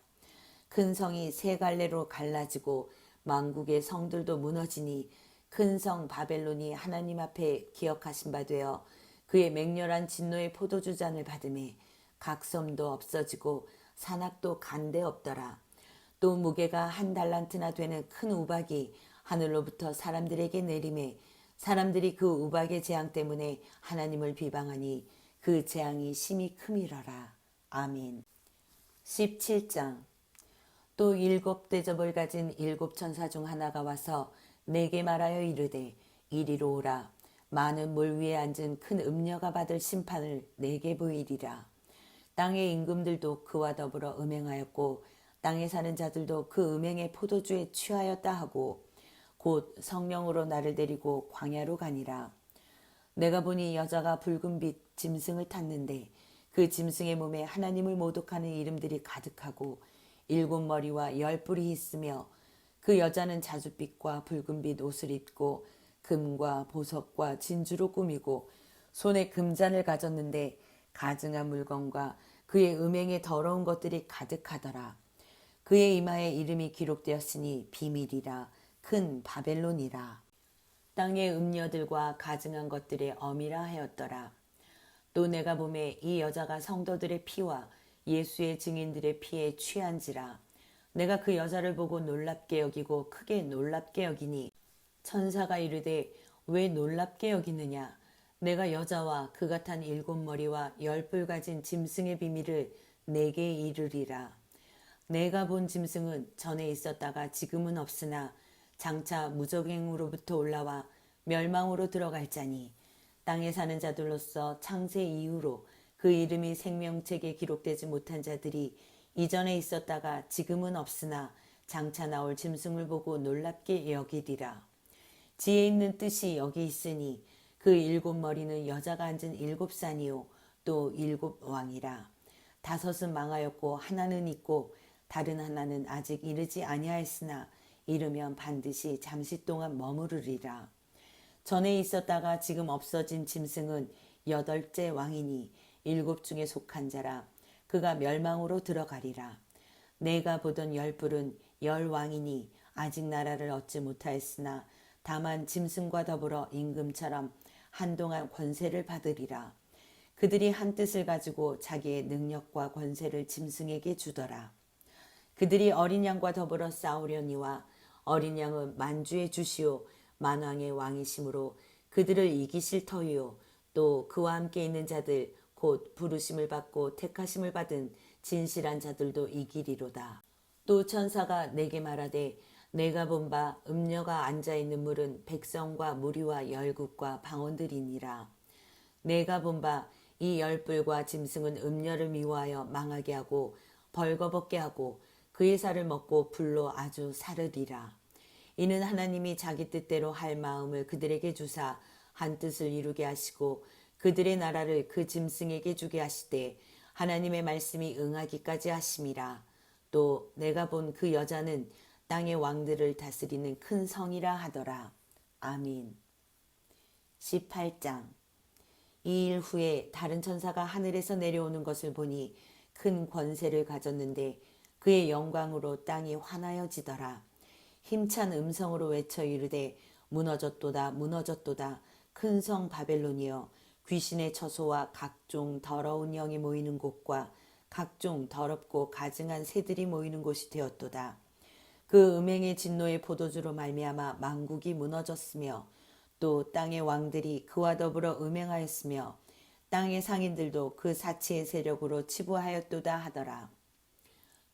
큰 성이 세 갈래로 갈라지고 만국의 성들도 무너지니 큰 성 바벨론이 하나님 앞에 기억하신 바 되어 그의 맹렬한 진노의 포도주 잔을 받음에 각 섬도 없어지고 산악도 간데 없더라. 또 무게가 한 달란트나 되는 큰 우박이 하늘로부터 사람들에게 내림에 사람들이 그 우박의 재앙 때문에 하나님을 비방하니 그 재앙이 심히 크미러라. 아멘. 17장. 또 일곱 대접을 가진 일곱 천사 중 하나가 와서 내게 말하여 이르되 이리로 오라. 많은 물 위에 앉은 큰 음녀가 받을 심판을 내게 보이리라. 땅의 임금들도 그와 더불어 음행하였고 땅에 사는 자들도 그 음행의 포도주에 취하였다 하고 곧 성령으로 나를 데리고 광야로 가니라. 내가 보니 여자가 붉은 빛 짐승을 탔는데 그 짐승의 몸에 하나님을 모독하는 이름들이 가득하고 일곱 머리와 열 뿔이 있으며 그 여자는 자줏빛과 붉은빛 옷을 입고 금과 보석과 진주로 꾸미고 손에 금잔을 가졌는데 가증한 물건과 그의 음행의 더러운 것들이 가득하더라. 그의 이마에 이름이 기록되었으니 비밀이라 큰 바벨론이라. 땅의 음녀들과 가증한 것들의 어미라 하였더라. 또 내가 보매 이 여자가 성도들의 피와 예수의 증인들의 피에 취한지라. 내가 그 여자를 보고 놀랍게 여기고 크게 놀랍게 여기니 천사가 이르되 왜 놀랍게 여기느냐. 내가 여자와 그가 탄 일곱 머리와 열 뿔 가진 짐승의 비밀을 내게 이르리라. 내가 본 짐승은 전에 있었다가 지금은 없으나 장차 무적행으로부터 올라와 멸망으로 들어갈 자니 땅에 사는 자들로서 창세 이후로 그 이름이 생명책에 기록되지 못한 자들이 이전에 있었다가 지금은 없으나 장차 나올 짐승을 보고 놀랍게 여기리라. 지혜 있는 뜻이 여기 있으니 그 일곱 머리는 여자가 앉은 일곱 산이요 또 일곱 왕이라. 다섯은 망하였고 하나는 있고 다른 하나는 아직 이르지 아니하였으나 이르면 반드시 잠시 동안 머무르리라. 전에 있었다가 지금 없어진 짐승은 여덟째 왕이니 일곱 중에 속한 자라. 그가 멸망으로 들어가리라. 내가 보던 열 뿔은 열 왕이니 아직 나라를 얻지 못하였으나 다만 짐승과 더불어 임금처럼 한동안 권세를 받으리라. 그들이 한 뜻을 가지고 자기의 능력과 권세를 짐승에게 주더라. 그들이 어린 양과 더불어 싸우려니와 어린 양은 만주의 주시오 만왕의 왕이시므로 그들을 이기실 터이요 또 그와 함께 있는 자들 곧 부르심을 받고 택하심을 받은 진실한 자들도 이기리로다. 또 천사가 내게 말하되 내가 본 바 음녀가 앉아있는 물은 백성과 무리와 열국과 방언들이니라. 내가 본 바 이 열뿔과 짐승은 음녀를 미워하여 망하게 하고 벌거벗게 하고 그의 살을 먹고 불로 아주 사르리라. 이는 하나님이 자기 뜻대로 할 마음을 그들에게 주사 한 뜻을 이루게 하시고 그들의 나라를 그 짐승에게 주게 하시되 하나님의 말씀이 응하기까지 하심이라. 또 내가 본 그 여자는 땅의 왕들을 다스리는 큰 성이라 하더라. 아민. 18장. 이 일 후에 다른 천사가 하늘에서 내려오는 것을 보니 큰 권세를 가졌는데 그의 영광으로 땅이 환하여지더라. 힘찬 음성으로 외쳐 이르되 무너졌도다 무너졌도다 큰 성 바벨론이여 귀신의 처소와 각종 더러운 영이 모이는 곳과 각종 더럽고 가증한 새들이 모이는 곳이 되었도다. 그 음행의 진노의 포도주로 말미암아 만국이 무너졌으며 또 땅의 왕들이 그와 더불어 음행하였으며 땅의 상인들도 그 사치의 세력으로 치부하였도다 하더라.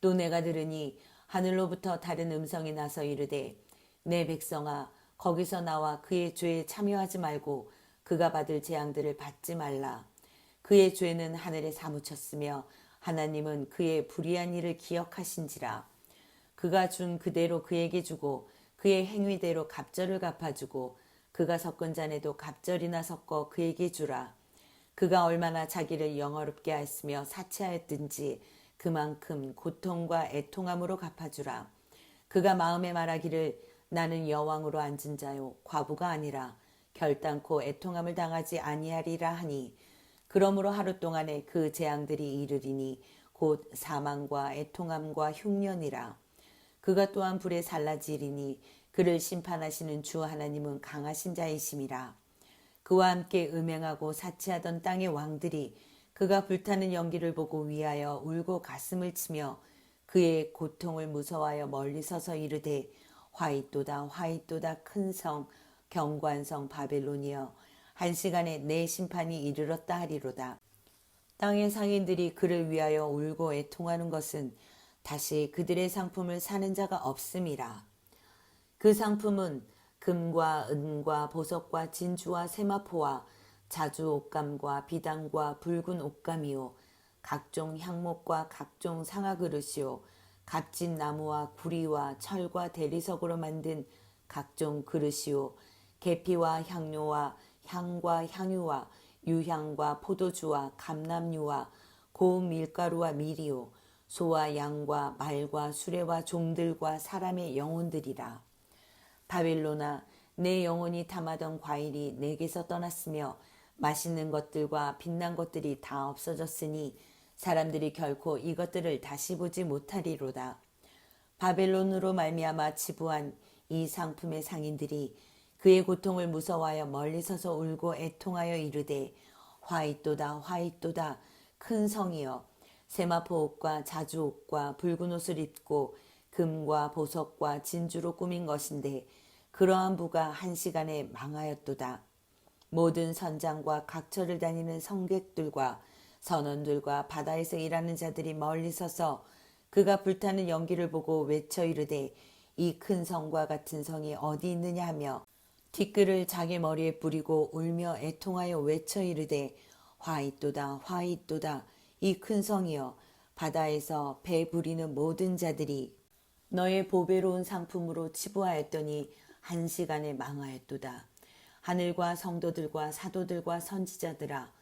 또 내가 들으니 하늘로부터 다른 음성이 나서 이르되 내 백성아 거기서 나와 그의 죄에 참여하지 말고 그가 받을 재앙들을 받지 말라. 그의 죄는 하늘에 사무쳤으며 하나님은 그의 불의한 일을 기억하신지라. 그가 준 그대로 그에게 주고 그의 행위대로 갑절을 갚아주고 그가 섞은 잔에도 갑절이나 섞어 그에게 주라. 그가 얼마나 자기를 영어롭게 하였으며 사치하였든지 그만큼 고통과 애통함으로 갚아주라. 그가 마음에 말하기를 나는 여왕으로 앉은 자요 과부가 아니라 결단코 애통함을 당하지 아니하리라 하니 그러므로 하루 동안에 그 재앙들이 이르리니 곧 사망과 애통함과 흉년이라. 그가 또한 불에 살라지리니 그를 심판하시는 주 하나님은 강하신 자이심이라. 그와 함께 음행하고 사치하던 땅의 왕들이 그가 불타는 연기를 보고 위하여 울고 가슴을 치며 그의 고통을 무서워하여 멀리 서서 이르되 화이또다 화이또다 큰 성 경관성 바벨론이여 한 시간에 내 심판이 이르렀다 하리로다. 땅의 상인들이 그를 위하여 울고 애통하는 것은 다시 그들의 상품을 사는 자가 없음이라. 그 상품은 금과 은과 보석과 진주와 세마포와 자주 옷감과 비단과 붉은 옷감이요 각종 향목과 각종 상아그릇이요 값진 나무와 구리와 철과 대리석으로 만든 각종 그릇이요 계피와 향료와 향과 향유와 유향과 포도주와 감람유와 고운 밀가루와 밀이요 소와 양과 말과 수레와 종들과 사람의 영혼들이라. 바벨론아 내 영혼이 탐하던 과일이 내게서 떠났으며 맛있는 것들과 빛난 것들이 다 없어졌으니 사람들이 결코 이것들을 다시 보지 못하리로다. 바벨론으로 말미암아 치부한 이 상품의 상인들이 그의 고통을 무서워하여 멀리 서서 울고 애통하여 이르되 화이또다 화이또다 큰 성이여 세마포 옷과 자주 옷과 붉은 옷을 입고 금과 보석과 진주로 꾸민 것인데 그러한 부가 한 시간에 망하였도다. 모든 선장과 각처를 다니는 성객들과 선원들과 바다에서 일하는 자들이 멀리 서서 그가 불타는 연기를 보고 외쳐 이르되 이 큰 성과 같은 성이 어디 있느냐 하며 티끌을 자기 머리에 뿌리고 울며 애통하여 외쳐 이르되 화이또다 화이또다 이 큰 성이여 바다에서 배 부리는 모든 자들이 너의 보배로운 상품으로 치부하였더니 한 시간에 망하였도다. 하늘과 성도들과 사도들과 선지자들아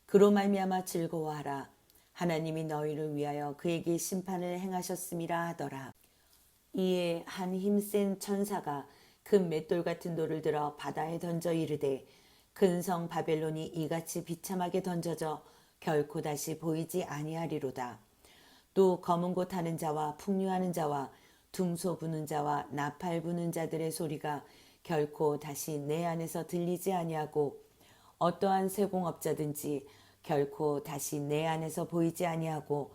그로 말미암아 즐거워하라. 하나님이 너희를 위하여 그에게 심판을 행하셨음이라 하더라. 이에 한 힘센 천사가 큰 맷돌 같은 돌을 들어 바다에 던져 이르되 큰 성 바벨론이 이같이 비참하게 던져져 결코 다시 보이지 아니하리로다. 또 검은 곳 하는 자와 풍류하는 자와 둥소 부는 자와 나팔 부는 자들의 소리가 결코 다시 내 안에서 들리지 아니하고 어떠한 세공업자든지 결코 다시 내 안에서 보이지 아니하고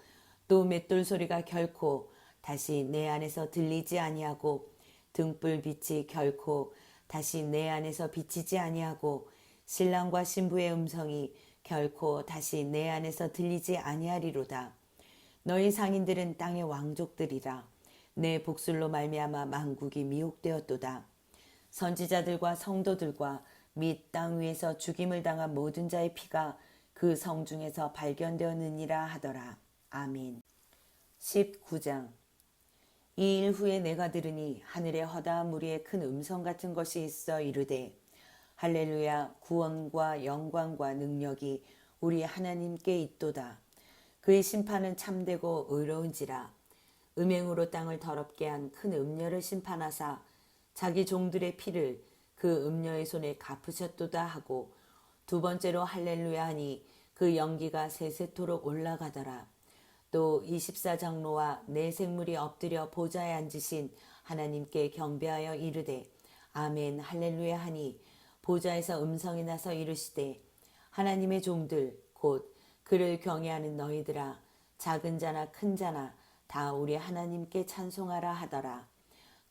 또 맷돌 소리가 결코 다시 내 안에서 들리지 아니하고 등불빛이 결코 다시 내 안에서 비치지 아니하고 신랑과 신부의 음성이 결코 다시 내 안에서 들리지 아니하리로다. 너희 상인들은 땅의 왕족들이라. 내 복술로 말미암아 만국이 미혹되었도다. 선지자들과 성도들과 및 땅 위에서 죽임을 당한 모든 자의 피가 그 성 중에서 발견되었느니라 하더라. 아멘. 19장. 이 일 후에 내가 들으니 하늘에 허다한 무리의 큰 음성 같은 것이 있어 이르되 할렐루야 구원과 영광과 능력이 우리 하나님께 있도다. 그의 심판은 참되고 의로운지라. 음행으로 땅을 더럽게 한 큰 음녀를 심판하사 자기 종들의 피를 그 음녀의 손에 갚으셨도다 하고 두 번째로 할렐루야 하니 그 연기가 세세토록 올라가더라. 또 24장로와 네 생물이 엎드려 보좌에 앉으신 하나님께 경배하여 이르되 아멘 할렐루야 하니 보좌에서 음성이 나서 이르시되 하나님의 종들 곧 그를 경외하는 너희들아 작은 자나 큰 자나 다 우리 하나님께 찬송하라 하더라.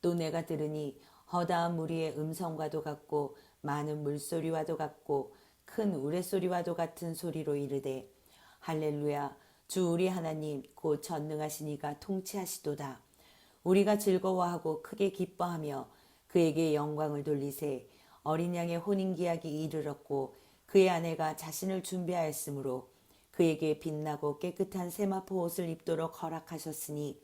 또 내가 들으니 허다한 무리의 음성과도 같고 많은 물소리와도 같고 큰 우레소리와도 같은 소리로 이르되 할렐루야 주 우리 하나님 곧 전능하신 이가 통치하시도다. 우리가 즐거워하고 크게 기뻐하며 그에게 영광을 돌리세. 어린 양의 혼인기약이 이르렀고 그의 아내가 자신을 준비하였으므로 그에게 빛나고 깨끗한 세마포 옷을 입도록 허락하셨으니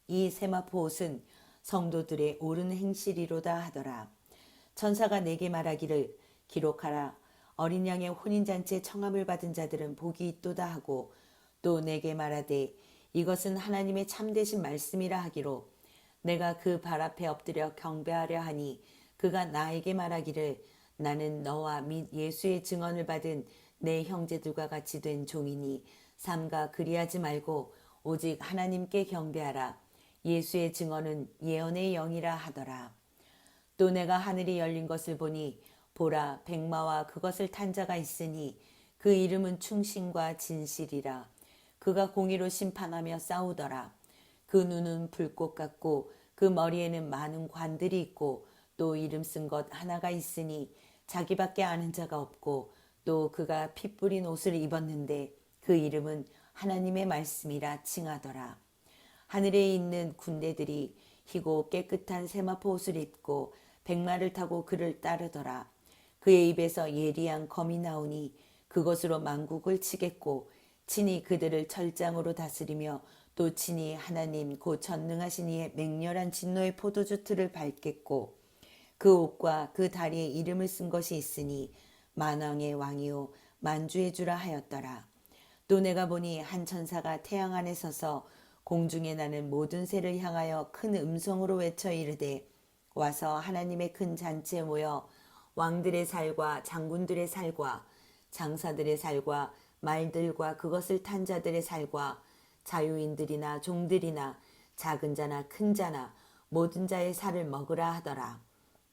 이 세마포 옷은 성도들의 옳은 행실이로다 하더라. 천사가 내게 말하기를 기록하라. 어린 양의 혼인잔치에 청함을 받은 자들은 복이 있도다 하고 또 내게 말하되 이것은 하나님의 참되신 말씀이라 하기로 내가 그 발 앞에 엎드려 경배하려 하니 그가 나에게 말하기를 나는 너와 및 예수의 증언을 받은 내 형제들과 같이 된 종이니 삼가 그리하지 말고 오직 하나님께 경배하라. 예수의 증언은 예언의 영이라 하더라. 또 내가 하늘이 열린 것을 보니 보라 백마와 그것을 탄 자가 있으니 그 이름은 충신과 진실이라. 그가 공의로 심판하며 싸우더라. 그 눈은 불꽃 같고 그 머리에는 많은 관들이 있고 또 이름 쓴 것 하나가 있으니 자기밖에 아는 자가 없고 또 그가 피 뿌린 옷을 입었는데 그 이름은 하나님의 말씀이라 칭하더라. 하늘에 있는 군대들이 희고 깨끗한 세마포 옷을 입고 백마를 타고 그를 따르더라. 그의 입에서 예리한 검이 나오니 그것으로 만국을 치겠고 친히 그들을 철장으로 다스리며 또 친히 하나님 곧 전능하신 이의 맹렬한 진노의 포도주 틀을 밟겠고 그 옷과 그 다리에 이름을 쓴 것이 있으니 만왕의 왕이요 만주의 주라 하였더라. 또 내가 보니 한 천사가 태양 안에 서서 공중에 나는 모든 새를 향하여 큰 음성으로 외쳐 이르되 와서 하나님의 큰 잔치에 모여 왕들의 살과 장군들의 살과 장사들의 살과 말들과 그것을 탄 자들의 살과 자유인들이나 종들이나 작은 자나 큰 자나 모든 자의 살을 먹으라 하더라.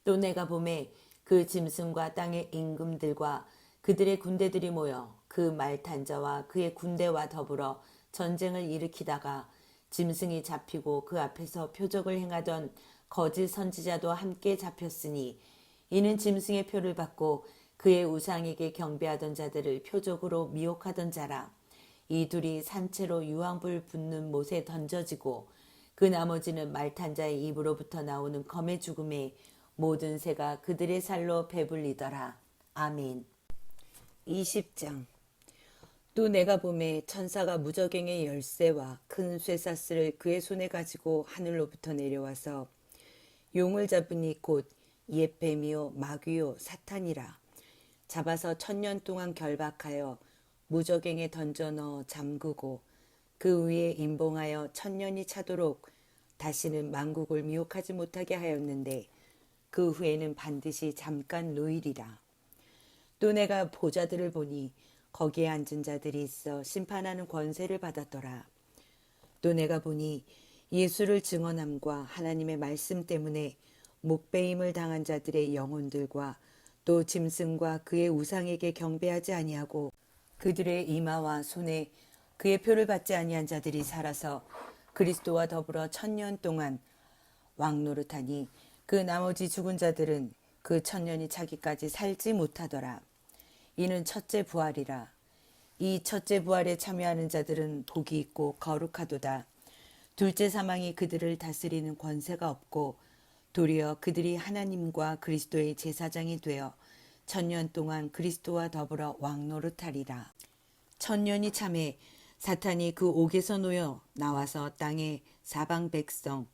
또 내가 보매 그 짐승과 땅의 임금들과 그들의 군대들이 모여 그 말 탄 자와 그의 군대와 더불어 전쟁을 일으키다가 짐승이 잡히고 그 앞에서 표적을 행하던 거짓 선지자도 함께 잡혔으니 이는 짐승의 표를 받고 그의 우상에게 경배하던 자들을 표적으로 미혹하던 자라. 이 둘이 산채로 유황불 붙는 못에 던져지고 그 나머지는 말탄 자의 입으로부터 나오는 검의 죽음에 모든 새가 그들의 살로 배불리더라. 아멘. 20장. 또 내가 보매 천사가 무저갱의 열쇠와 큰 쇠사슬을 그의 손에 가지고 하늘로부터 내려와서 용을 잡으니 곧 옛뱀이요 마귀요 사탄이라. 잡아서 1000년 동안 결박하여 무저갱에 던져 넣어 잠그고 그 위에 임봉하여 1000년이 차도록 다시는 만국을 미혹하지 못하게 하였는데 그 후에는 반드시 잠깐 노일이라. 또 내가 보좌들을 보니 거기에 앉은 자들이 있어 심판하는 권세를 받았더라. 또 내가 보니 예수를 증언함과 하나님의 말씀 때문에 목배임을 당한 자들의 영혼들과 또 짐승과 그의 우상에게 경배하지 아니하고 그들의 이마와 손에 그의 표를 받지 아니한 자들이 살아서 그리스도와 더불어 1000년 동안 왕노릇하니 그 나머지 죽은 자들은 그 1000년이 차기까지 살지 못하더라. 이는 첫째 부활이라. 이 첫째 부활에 참여하는 자들은 복이 있고 거룩하도다. 둘째 사망이 그들을 다스리는 권세가 없고 도리어 그들이 하나님과 그리스도의 제사장이 되어 1000년 동안 그리스도와 더불어 왕노릇하리라. 1000년이 참에 사탄이 그 옥에서 놓여 나와서 땅의 사방 백성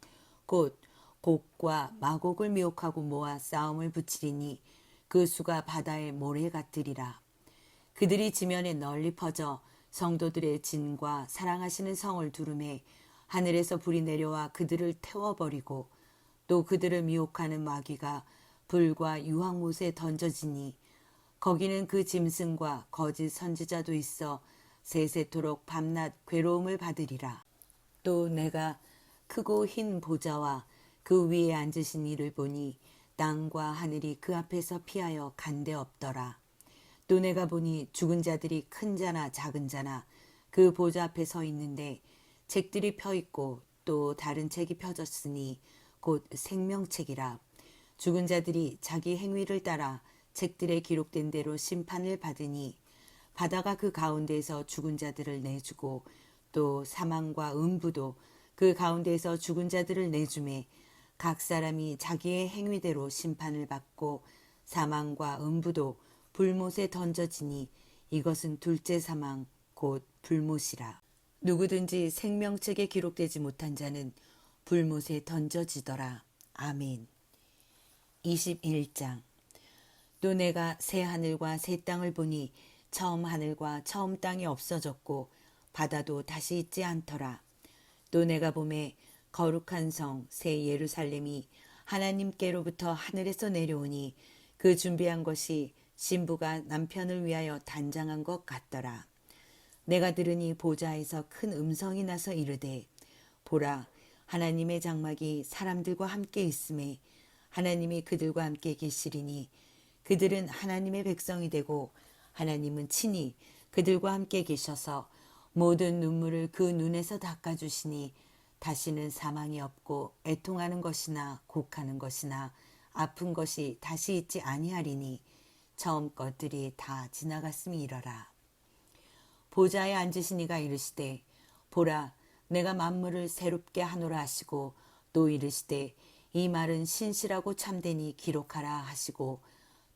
곧 곡과 마곡을 미혹하고 모아 싸움을 붙이리니 그 수가 바다의 모래 같으리라. 그들이 지면에 널리 퍼져 성도들의 진과 사랑하시는 성을 두루매 하늘에서 불이 내려와 그들을 태워버리고 또 그들을 미혹하는 마귀가 불과 유황못에 던져지니 거기는 그 짐승과 거짓 선지자도 있어 세세토록 밤낮 괴로움을 받으리라. 또 내가 크고 흰 보좌와 그 위에 앉으신 이를 보니 땅과 하늘이 그 앞에서 피하여 간데 없더라. 또 내가 보니 죽은 자들이 큰 자나 작은 자나 그 보좌 앞에 서 있는데 책들이 펴 있고 또 다른 책이 펴졌으니 곧 생명책이라. 죽은 자들이 자기 행위를 따라 책들에 기록된 대로 심판을 받으니 바다가 그 가운데에서 죽은 자들을 내주고 또 사망과 음부도 그 가운데에서 죽은 자들을 내주매 각 사람이 자기의 행위대로 심판을 받고 사망과 음부도 불못에 던져지니 이것은 둘째 사망 곧 불못이라. 누구든지 생명책에 기록되지 못한 자는 불못에 던져지더라. 아멘. 21장. 또 내가 새 하늘과 새 땅을 보니 처음 하늘과 처음 땅이 없어졌고 바다도 다시 있지 않더라. 또 내가 보매 거룩한 성 새 예루살렘이 하나님께로부터 하늘에서 내려오니 그 준비한 것이 신부가 남편을 위하여 단장한 것 같더라. 내가 들으니 보좌에서 큰 음성이 나서 이르되 보라 하나님의 장막이 사람들과 함께 있음에 하나님이 그들과 함께 계시리니 그들은 하나님의 백성이 되고 하나님은 친히 그들과 함께 계셔서 모든 눈물을 그 눈에서 닦아주시니 다시는 사망이 없고 애통하는 것이나 곡하는 것이나 아픈 것이 다시 있지 아니하리니 처음 것들이 다 지나갔음이 이러라. 보좌에 앉으신 이가 이르시되 보라 내가 만물을 새롭게 하노라 하시고 또 이르시되 이 말은 신실하고 참되니 기록하라 하시고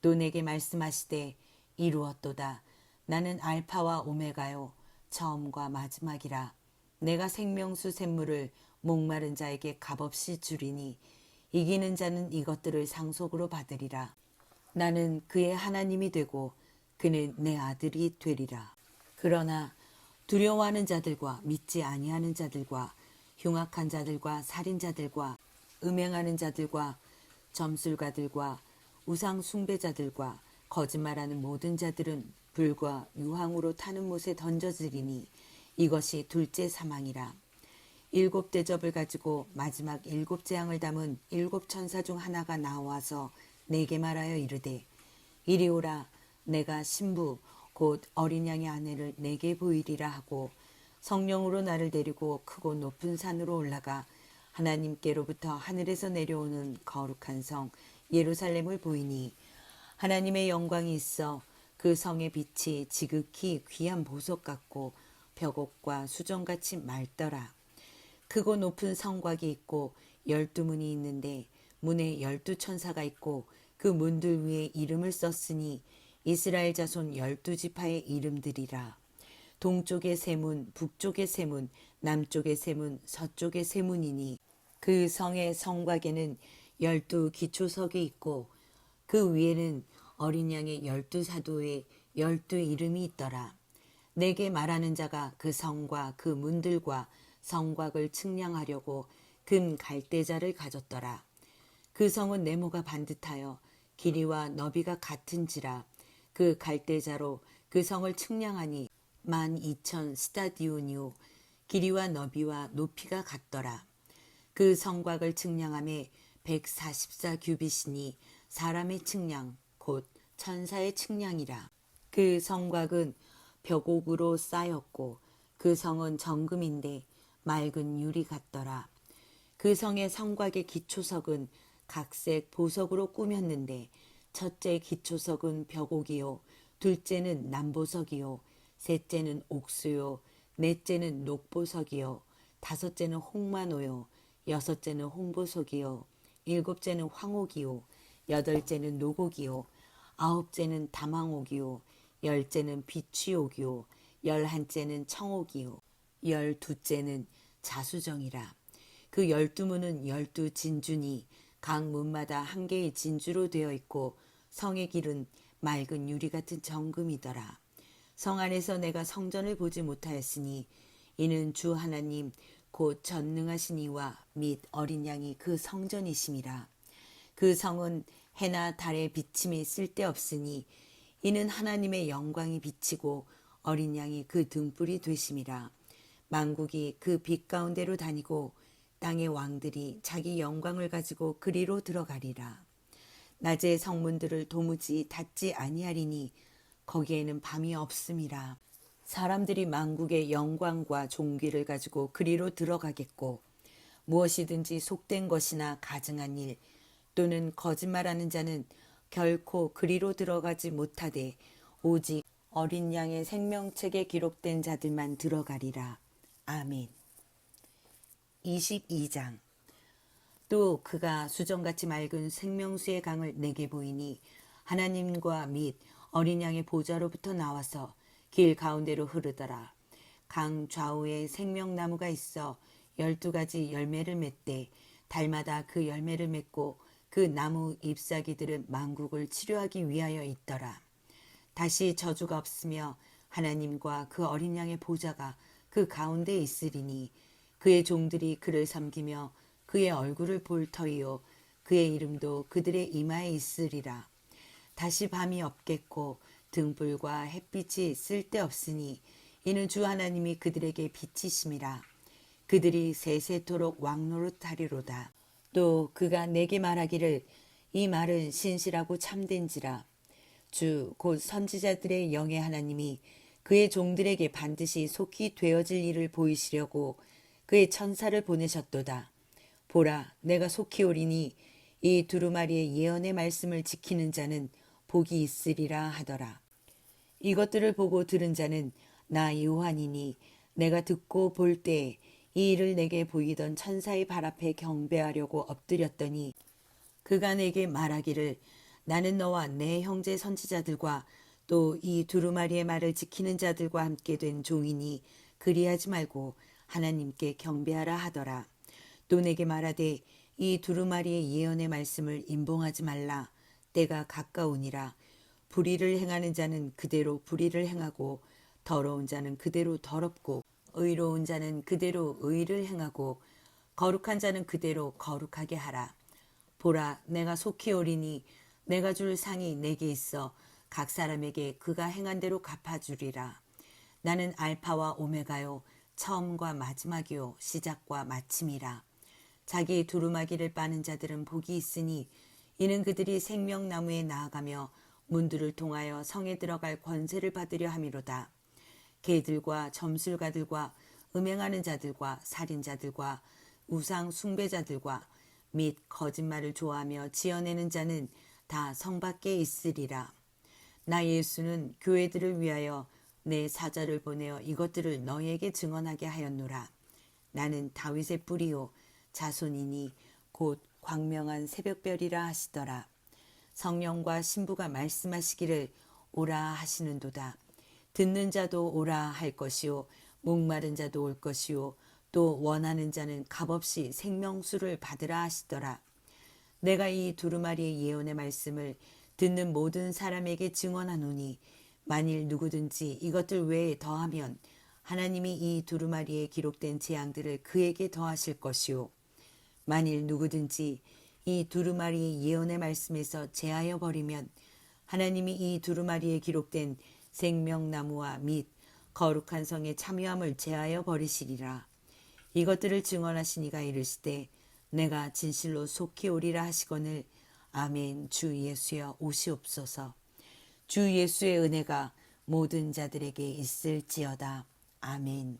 또 내게 말씀하시되 이루었도다. 나는 알파와 오메가요 처음과 마지막이라. 내가 생명수 샘물을 목마른 자에게 값없이 주리니 이기는 자는 이것들을 상속으로 받으리라. 나는 그의 하나님이 되고 그는 내 아들이 되리라. 그러나 두려워하는 자들과 믿지 아니하는 자들과 흉악한 자들과 살인자들과 음행하는 자들과 점술가들과 우상 숭배자들과 거짓말하는 모든 자들은 불과 유황으로 타는 못에 던져지리니 이것이 둘째 사망이라. 일곱 대접을 가지고 마지막 일곱 재앙을 담은 일곱 천사 중 하나가 나와서 내게 말하여 이르되 이리 오라. 내가 신부 곧 어린 양의 아내를 내게 보이리라 하고 성령으로 나를 데리고 크고 높은 산으로 올라가 하나님께로부터 하늘에서 내려오는 거룩한 성 예루살렘을 보이니 하나님의 영광이 있어 그 성의 빛이 지극히 귀한 보석 같고 벽옥과 수정같이 맑더라. 크고 높은 성곽이 있고 12문이 있는데 문에 12천사가 있고 그 문들 위에 이름을 썼으니 이스라엘 자손 12지파의 이름들이라. 동쪽의 세 문, 북쪽의 세 문, 남쪽의 세 문, 서쪽의 세 문이니 그 성의 성곽에는 12기초석이 있고 그 위에는 어린 양의 12사도의 12이름이 있더라. 내게 말하는 자가 그 성과 그 문들과 성곽을 측량하려고 금 갈대자를 가졌더라. 그 성은 네모가 반듯하여 길이와 너비가 같은지라. 그 갈대자로 그 성을 측량하니 12,000 스타디오니오 길이와 너비와 높이가 같더라. 그 성곽을 측량함에 144규빗이니 사람의 측량 곧 천사의 측량이라. 그 성곽은 벽옥으로 쌓였고 그 성은 정금인데 맑은 유리 같더라. 그 성의 성곽의 기초석은 각색 보석으로 꾸몄는데 첫째 기초석은 벽옥이요 둘째는 남보석이요 셋째는 옥수요 넷째는 녹보석이요 다섯째는 홍마노요 여섯째는 홍보석이요 일곱째는 황옥이요 여덟째는 노곡이요 아홉째는 다망옥이요 열째는 비취옥이요 열한째는 청옥이요 열두째는 자수정이라. 그 12문은 12진주니 각 문마다 한 개의 진주로 되어 있고 성의 길은 맑은 유리 같은 정금이더라. 성 안에서 내가 성전을 보지 못하였으니 이는 주 하나님 곧 전능하신 이와 및 어린 양이 그 성전이심이라. 그 성은 해나 달의 비침이 쓸데없으니 이는 하나님의 영광이 비치고 어린 양이 그 등불이 되심이라. 만국이 그 빛 가운데로 다니고 땅의 왕들이 자기 영광을 가지고 그리로 들어가리라. 낮에 성문들을 도무지 닫지 아니하리니 거기에는 밤이 없음이라. 사람들이 만국의 영광과 존귀를 가지고 그리로 들어가겠고 무엇이든지 속된 것이나 가증한 일 또는 거짓말하는 자는 결코 그리로 들어가지 못하되 오직 어린 양의 생명책에 기록된 자들만 들어가리라. 아멘. 22장. 또 그가 수정같이 맑은 생명수의 강을 내게 보이니 하나님과 및 어린 양의 보좌로부터 나와서 길 가운데로 흐르더라. 강 좌우에 생명나무가 있어 12가지 열매를 맺되 달마다 그 열매를 맺고 그 나무 잎사귀들은 만국을 치료하기 위하여 있더라. 다시 저주가 없으며 하나님과 그 어린 양의 보좌가 그 가운데 있으리니 그의 종들이 그를 섬기며 그의 얼굴을 볼 터이요 그의 이름도 그들의 이마에 있으리라. 다시 밤이 없겠고 등불과 햇빛이 쓸데없으니 이는 주 하나님이 그들에게 빛이심이라. 그들이 세세토록 왕노릇하리로다. 또 그가 내게 말하기를 이 말은 신실하고 참된지라. 주 곧 선지자들의 영의 하나님이 그의 종들에게 반드시 속히 되어질 일을 보이시려고 그의 천사를 보내셨도다. 보라, 내가 속히 오리니 이 두루마리의 예언의 말씀을 지키는 자는 복이 있으리라 하더라. 이것들을 보고 들은 자는 나 요한이니 내가 듣고 볼 때에 이 일을 내게 보이던 천사의 발 앞에 경배하려고 엎드렸더니 그가 내게 말하기를 나는 너와 내 형제 선지자들과 또 이 두루마리의 말을 지키는 자들과 함께 된 종이니 그리하지 말고 하나님께 경배하라 하더라. 또 내게 말하되 이 두루마리의 예언의 말씀을 임봉하지 말라. 때가 가까우니라. 불의를 행하는 자는 그대로 불의를 행하고 더러운 자는 그대로 더럽고 의로운 자는 그대로 의를 행하고 거룩한 자는 그대로 거룩하게 하라. 보라, 내가 속히 오리니 내가 줄 상이 내게 있어 각 사람에게 그가 행한 대로 갚아주리라. 나는 알파와 오메가요 처음과 마지막이요 시작과 마침이라. 자기 두루마기를 빠는 자들은 복이 있으니 이는 그들이 생명나무에 나아가며 문들을 통하여 성에 들어갈 권세를 받으려 함이로다. 개들과 점술가들과 음행하는 자들과 살인자들과 우상 숭배자들과 및 거짓말을 좋아하며 지어내는 자는 다 성 밖에 있으리라. 나 예수는 교회들을 위하여 내 사자를 보내어 이것들을 너희에게 증언하게 하였노라. 나는 다윗의 뿌리요 자손이니 곧 광명한 새벽별이라 하시더라. 성령과 신부가 말씀하시기를 오라 하시는도다. 듣는 자도 오라 할 것이요 목마른 자도 올 것이요 또 원하는 자는 값없이 생명수를 받으라 하시더라. 내가 이 두루마리의 예언의 말씀을 듣는 모든 사람에게 증언하노니 만일 누구든지 이것들 외에 더하면 하나님이 이 두루마리에 기록된 재앙들을 그에게 더하실 것이요 만일 누구든지 이 두루마리의 예언의 말씀에서 제하여 버리면 하나님이 이 두루마리에 기록된 생명나무와 및 거룩한 성의 참여함을 제하여 버리시리라. 이것들을 증언하신 이가 이르시되 내가 진실로 속히 오리라 하시거늘 아멘. 주 예수여 오시옵소서. 주 예수의 은혜가 모든 자들에게 있을지어다. 아멘.